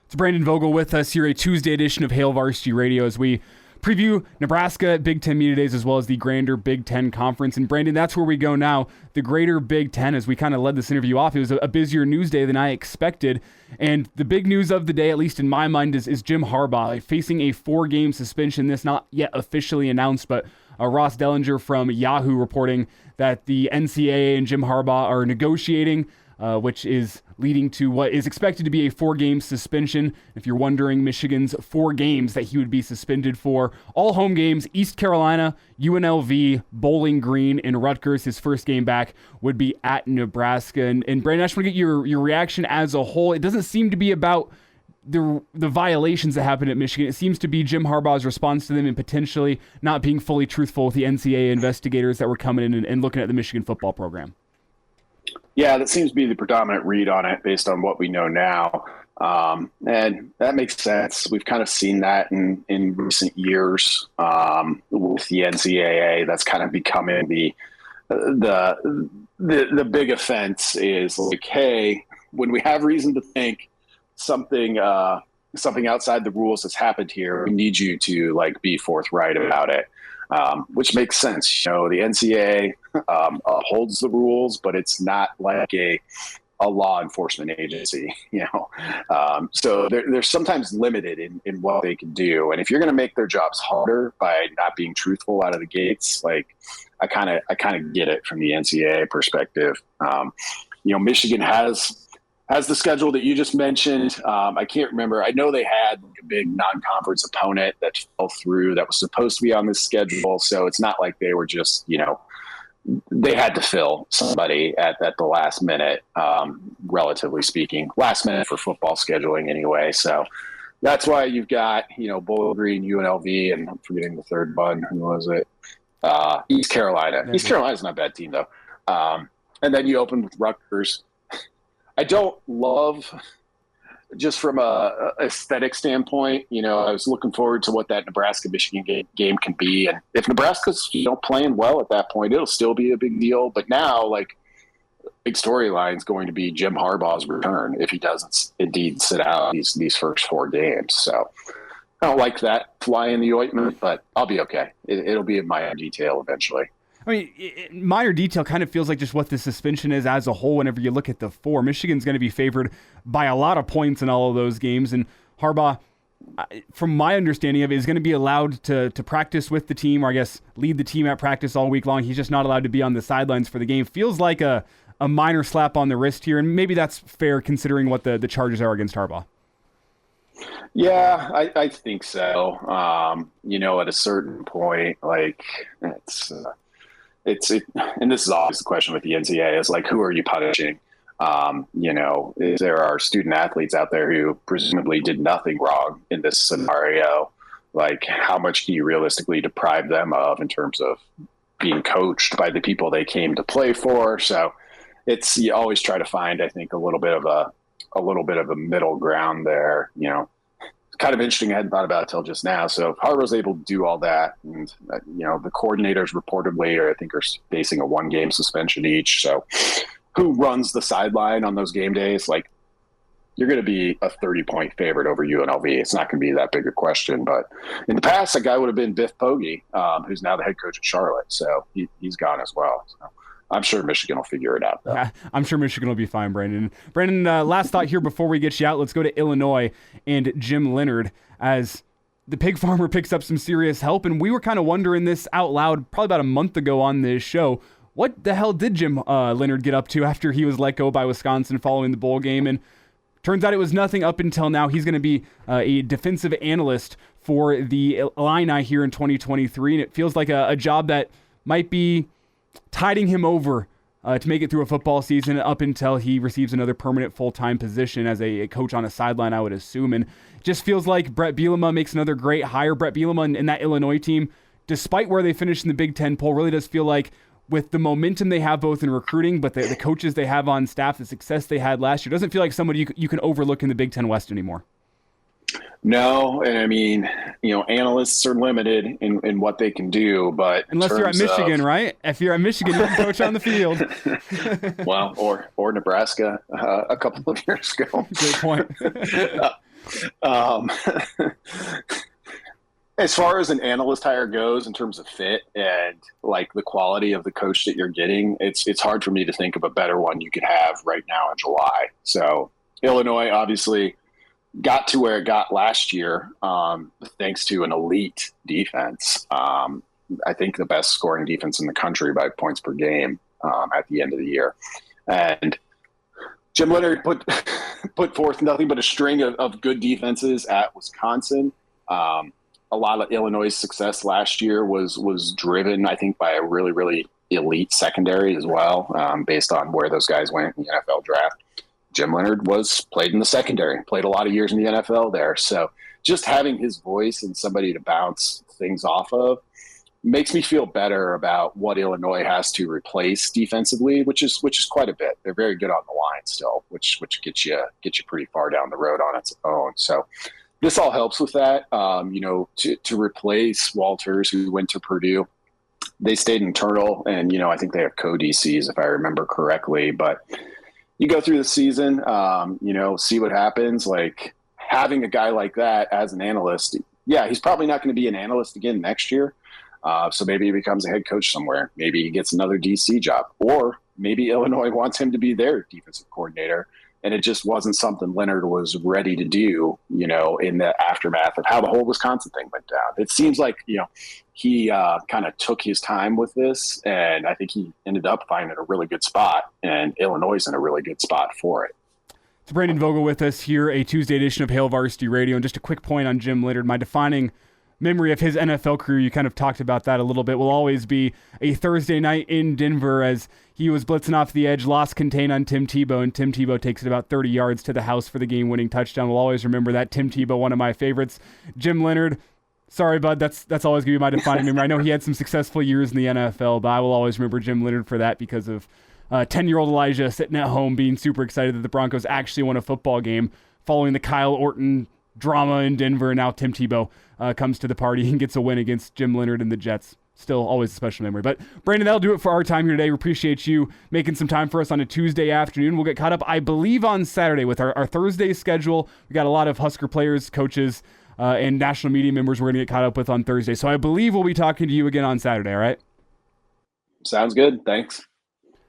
It's Brandon Vogel with us here, a Tuesday edition of Hail Varsity Radio, as we preview Nebraska Big Ten Media Days as well as the grander Big Ten Conference. And Brandon, that's where we go now. The greater Big Ten, as we kind of led this interview off, it was a busier news day than I expected. And the big news of the day, at least in my mind, is Jim Harbaugh facing a 4-game suspension. This not yet officially announced, but Ross Dellinger from Yahoo reporting that the NCAA and Jim Harbaugh are negotiating, which is leading to what is expected to be a 4-game suspension. If you're wondering, Michigan's 4 games that he would be suspended for, all home games: East Carolina, UNLV, Bowling Green, and Rutgers. His first game back would be at Nebraska. And Brandon, I just want to get your reaction as a whole. It doesn't seem to be about the violations that happened at Michigan. It seems to be Jim Harbaugh's response to them and potentially not being fully truthful with the NCAA investigators that were coming in and looking at the Michigan football program. Yeah, that seems to be the predominant read on it based on what we know now. And that makes sense. We've kind of seen that in recent years with the NCAA. That's kind of becoming the big offense is like, hey, when we have reason to think something outside the rules has happened here, we need you to like be forthright about it. Which makes sense. You know, the NCAA upholds the rules, but it's not like a law enforcement agency, you know. So they're sometimes limited in what they can do. And if you're going to make their jobs harder by not being truthful out of the gates, like I kind of get it from the NCAA perspective. You know, Michigan has the schedule that you just mentioned. I can't remember. I know they had a big non-conference opponent that fell through that was supposed to be on this schedule. So it's not like they were just, you know, they had to fill somebody at the last minute, relatively speaking, last minute for football scheduling anyway. So that's why you've got, Bowling Green, UNLV, and I'm forgetting the third one. Who was it? East Carolina. East Carolina's not a bad team, though. And then you open with Rutgers. I don't love, just from a aesthetic standpoint, I was looking forward to what that Nebraska-Michigan game can be. And if Nebraska's, playing well at that point, it'll still be a big deal. But now, big storyline is going to be Jim Harbaugh's return if he doesn't indeed sit out these first 4 games. So I don't like that fly in the ointment, but I'll be okay. It'll be in minor detail eventually. I mean, minor detail kind of feels like just what the suspension is as a whole whenever you look at the 4. Michigan's going to be favored by a lot of points in all of those games, and Harbaugh, from my understanding of it, is going to be allowed to practice with the team, or I guess lead the team at practice all week long. He's just not allowed to be on the sidelines for the game. Feels like a minor slap on the wrist here, and maybe that's fair considering what the charges are against Harbaugh. Yeah, I think so. At a certain point, and this is always the question with the NCAA is who are you punishing? If there are student athletes out there who presumably did nothing wrong in this scenario, how much can you realistically deprive them of in terms of being coached by the people they came to play for? So you always try to find, I think, a little bit of a middle ground there. Kind of interesting. I hadn't thought about it till just now. So if Harbaugh's able to do all that, and the coordinators reportedly I think are facing a 1-game suspension each. So who runs the sideline on those game days? You're going to be a 30-point favorite over UNLV. It's not going to be that big a question. But in the past, that guy would have been Biff Poggi, who's now the head coach at Charlotte. So he's gone as well. So I'm sure Michigan will figure it out, though. Yeah, I'm sure Michigan will be fine, Brandon. Brandon, last thought here before we get you out. Let's go to Illinois and Jim Leonhard as the pig farmer picks up some serious help. And we were kind of wondering this out loud probably about a month ago on this show. What the hell did Jim Leonhard get up to after he was let go by Wisconsin following the bowl game? And turns out it was nothing up until now. He's going to be a defensive analyst for the Illini here in 2023. And it feels like a job that might be tiding him over to make it through a football season up until he receives another permanent full-time position as a coach on a sideline, I would assume. And it just feels like Brett Bielema makes another great hire. Brett Bielema and that Illinois team, despite where they finished in the Big Ten poll, really does feel like with the momentum they have both in recruiting, but the coaches they have on staff, the success they had last year, doesn't feel like somebody you can overlook in the Big Ten West anymore. No, and I mean, analysts are limited in what they can do, but unless you're at Michigan, right? If you're at Michigan, you can coach on the field. Well, or Nebraska a couple of years ago. Great point. As far as an analyst hire goes, in terms of fit and the quality of the coach that you're getting, it's hard for me to think of a better one you could have right now in July. So Illinois, obviously, got to where it got last year, thanks to an elite defense. I think the best scoring defense in the country by points per game at the end of the year. And Jim Leonhard put forth nothing but a string of good defenses at Wisconsin. A lot of Illinois' success last year was driven, I think, by a really, really elite secondary as well, based on where those guys went in the NFL draft. Jim Leonhard played in the secondary, played a lot of years in the NFL there. So just having his voice and somebody to bounce things off of makes me feel better about what Illinois has to replace defensively, which is quite a bit. They're very good on the line still, which gets you pretty far down the road on its own. So this all helps with that. To replace Walters, who went to Purdue, they stayed internal, and I think they have co-DCs if I remember correctly, but you go through the season, see what happens. Having a guy like that as an analyst, yeah, he's probably not going to be an analyst again next year. So maybe he becomes a head coach somewhere. Maybe he gets another DC job, or maybe Illinois wants him to be their defensive coordinator. And it just wasn't something Leonhard was ready to do, in the aftermath of how the whole Wisconsin thing went down. It seems like, he kind of took his time with this, and I think he ended up finding a really good spot, and Illinois is in a really good spot for it. It's Brandon Vogel with us here, a Tuesday edition of Hail Varsity Radio. And just a quick point on Jim Leonhard. My defining memory of his NFL career, you kind of talked about that a little bit, will always be a Thursday night in Denver as he was blitzing off the edge, lost contain on Tim Tebow, and Tim Tebow takes it about 30 yards to the house for the game-winning touchdown. We'll always remember that. Tim Tebow, one of my favorites. Jim Leonard, sorry, bud, that's always going to be my defining memory. I know he had some successful years in the NFL, but I will always remember Jim Leonard for that because of 10-year-old Elijah sitting at home being super excited that the Broncos actually won a football game following the Kyle Orton drama in Denver, and now Tim Tebow comes to the party and gets a win against Jim Leonard and the Jets. Still always a special memory. But Brandon, that'll do it for our time here today. We appreciate you making some time for us on a Tuesday afternoon. We'll get caught up, I believe, on Saturday with our Thursday schedule. We got a lot of Husker players, coaches, and national media members we're going to get caught up with on Thursday. So I believe we'll be talking to you again on Saturday, all right? Sounds good. Thanks.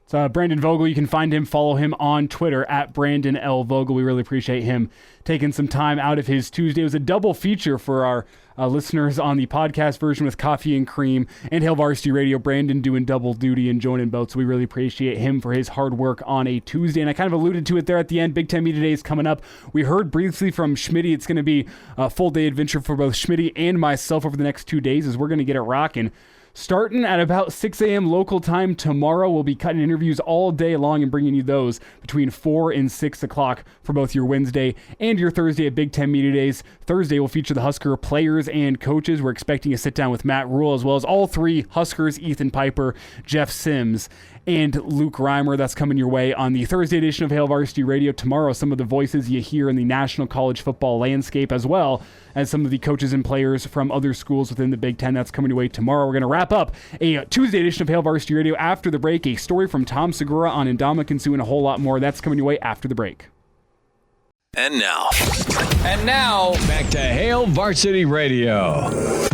So Brandon Vogel, you can find him, follow him on Twitter at Brandon L. Vogel. We really appreciate him taking some time out of his Tuesday. It was a double feature for our listeners on the podcast version with Coffee and Cream and Hail Varsity Radio. Brandon doing double duty and joining both, so we really appreciate him for his hard work on a Tuesday. And I kind of alluded to it there at the end. Big Ten Media Day is coming up. We heard briefly from Schmidty. It's going to be a full-day adventure for both Schmidty and myself over the next 2 days as we're going to get it rocking. Starting at about 6 a.m. local time tomorrow, we'll be cutting interviews all day long and bringing you those between 4 and 6 o'clock for both your Wednesday and your Thursday at Big Ten Media Days. Thursday will feature the Husker players and coaches. We're expecting a sit-down with Matt Rule, as well as all three Huskers, Ethan Piper, Jeff Sims, and Luke Reimer. That's coming your way on the Thursday edition of Hail Varsity Radio. Tomorrow, some of the voices you hear in the national college football landscape, as well as some of the coaches and players from other schools within the Big Ten. That's coming your way tomorrow. We're going to wrap up a Tuesday edition of Hail Varsity Radio after the break. A story from Tom Segura on Ndamukong Suh and a whole lot more. That's coming your way after the break. And now, back to Hail Varsity Radio.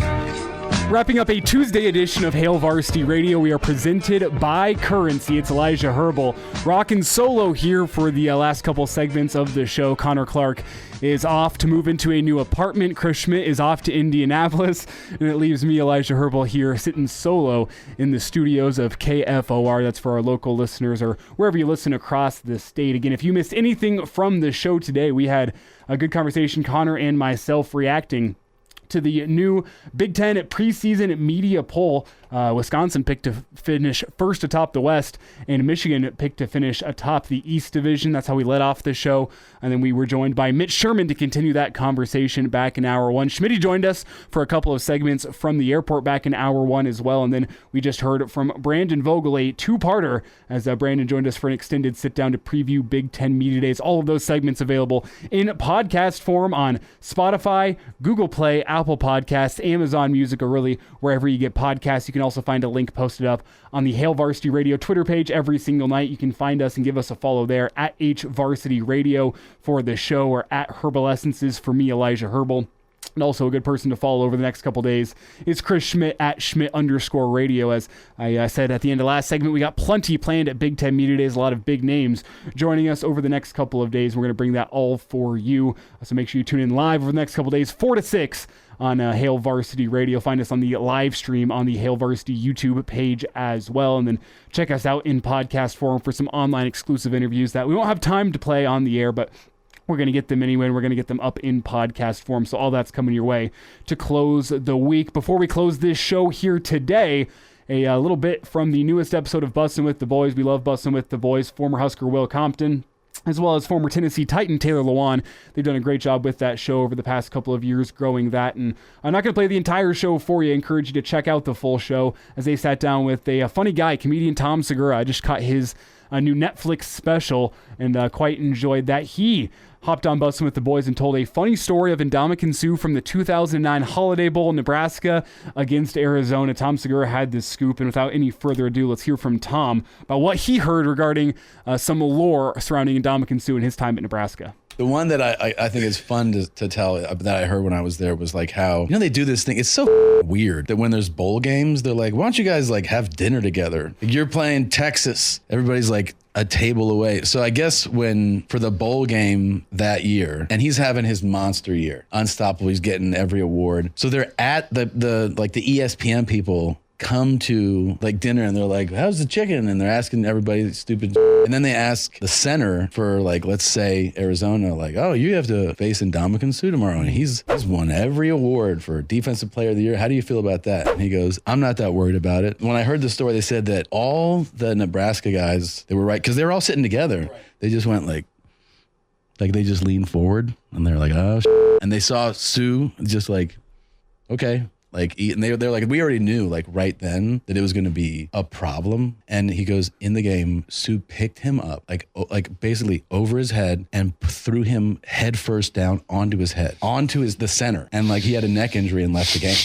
Wrapping up a Tuesday edition of Hail Varsity Radio, we are presented by Currency. It's Elijah Herbel rocking solo here for the last couple segments of the show. Connor Clark is off to move into a new apartment. Chris Schmidt is off to Indianapolis, and it leaves me, Elijah Herbel, here sitting solo in the studios of KFOR. That's for our local listeners or wherever you listen across the state. Again, if you missed anything from the show today, we had a good conversation, Connor and myself, reacting to the new Big Ten Preseason Media poll. Wisconsin picked to finish first atop the West, and Michigan picked to finish atop the East Division. That's how we led off the show. And then we were joined by Mitch Sherman to continue that conversation back in hour one. Schmidty joined us for a couple of segments from the airport back in hour one as well. And then we just heard from Brandon Vogel, a two-parter, as Brandon joined us for an extended sit-down to preview Big Ten Media Days. All of those segments available in podcast form on Spotify, Google Play, Apple Podcasts, Amazon Music, or really wherever you get podcasts. You can also find a link posted up on the Hail Varsity Radio Twitter page every single night. You can find us and give us a follow there at HVarsity Radio for the show, or at Herbal Essences for me, Elijah Herbel. And also a good person to follow over the next couple days is Chris Schmidt at Schmidt_radio. As I said at the end of last segment, we got plenty planned at Big Ten Media Days. A lot of big names joining us over the next couple of days. We're going to bring that all for you. So make sure you tune in live over the next couple of days, 4 to 6 on Hail Varsity Radio. Find us on the live stream on the Hail Varsity YouTube page as well. And then check us out in podcast form for some online exclusive interviews that we won't have time to play on the air, but we're going to get them anyway, and we're going to get them up in podcast form. So all that's coming your way to close the week. Before we close this show here today, a little bit from the newest episode of Bussin' with the Boys. We love Bussin' with the Boys. Former Husker Will Compton, as well as former Tennessee Titan Taylor Lewan. They've done a great job with that show over the past couple of years, growing that. And I'm not going to play the entire show for you. I encourage you to check out the full show as they sat down with a funny guy, comedian Tom Segura. I just caught his new Netflix special and quite enjoyed that. He hopped on Bussin' with the Boys and told a funny story of Ndamukong Suh from the 2009 Holiday Bowl, Nebraska against Arizona. Tom Segura had this scoop, and without any further ado, let's hear from Tom about what he heard regarding some lore surrounding Ndamukong Suh and his time at Nebraska. The one that I think is fun to tell that I heard when I was there was like how, they do this thing. It's so weird that when there's bowl games, they're like, why don't you guys like have dinner together? Like, you're playing Texas. Everybody's like a table away. So I guess for the bowl game that year, and he's having his monster year, unstoppable. He's getting every award. So they're at the ESPN people come to like dinner and they're like, how's the chicken? And they're asking everybody stupid. And then they ask the center for like, let's say Arizona, like, oh, you have to face Ndamukong Suh tomorrow. And he's won every award for Defensive Player of the Year. How do you feel about that? And he goes, I'm not that worried about it. When I heard the story, they said that all the Nebraska guys, they were right, because they were all sitting together. They just went like they just leaned forward and they're like, oh, and they saw Suh just like, okay. Like, and they're like, we already knew like right then that it was going to be a problem. And he goes, in the game, Suh picked him up, like basically over his head and threw him head first down onto his head, onto the center. And like he had a neck injury and left the game.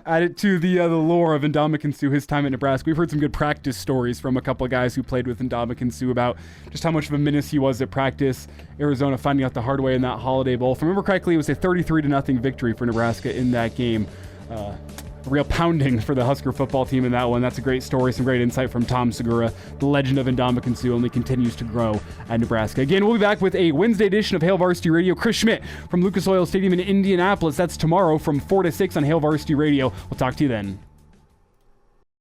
Added to the lore of Ndamukong Suh, his time at Nebraska. We've heard some good practice stories from a couple of guys who played with Ndamukong Suh about just how much of a menace he was at practice. Arizona finding out the hard way in that Holiday Bowl. If I remember correctly, it was a 33-0 victory for Nebraska in that game. A real pounding for the Husker football team in that one. That's a great story, some great insight from Tom Segura. The legend of Ndamukong Suh only continues to grow at Nebraska. Again, we'll be back with a Wednesday edition of Hail Varsity Radio. Chris Schmidt from Lucas Oil Stadium in Indianapolis. That's tomorrow from 4 to 6 on Hail Varsity Radio. We'll talk to you then.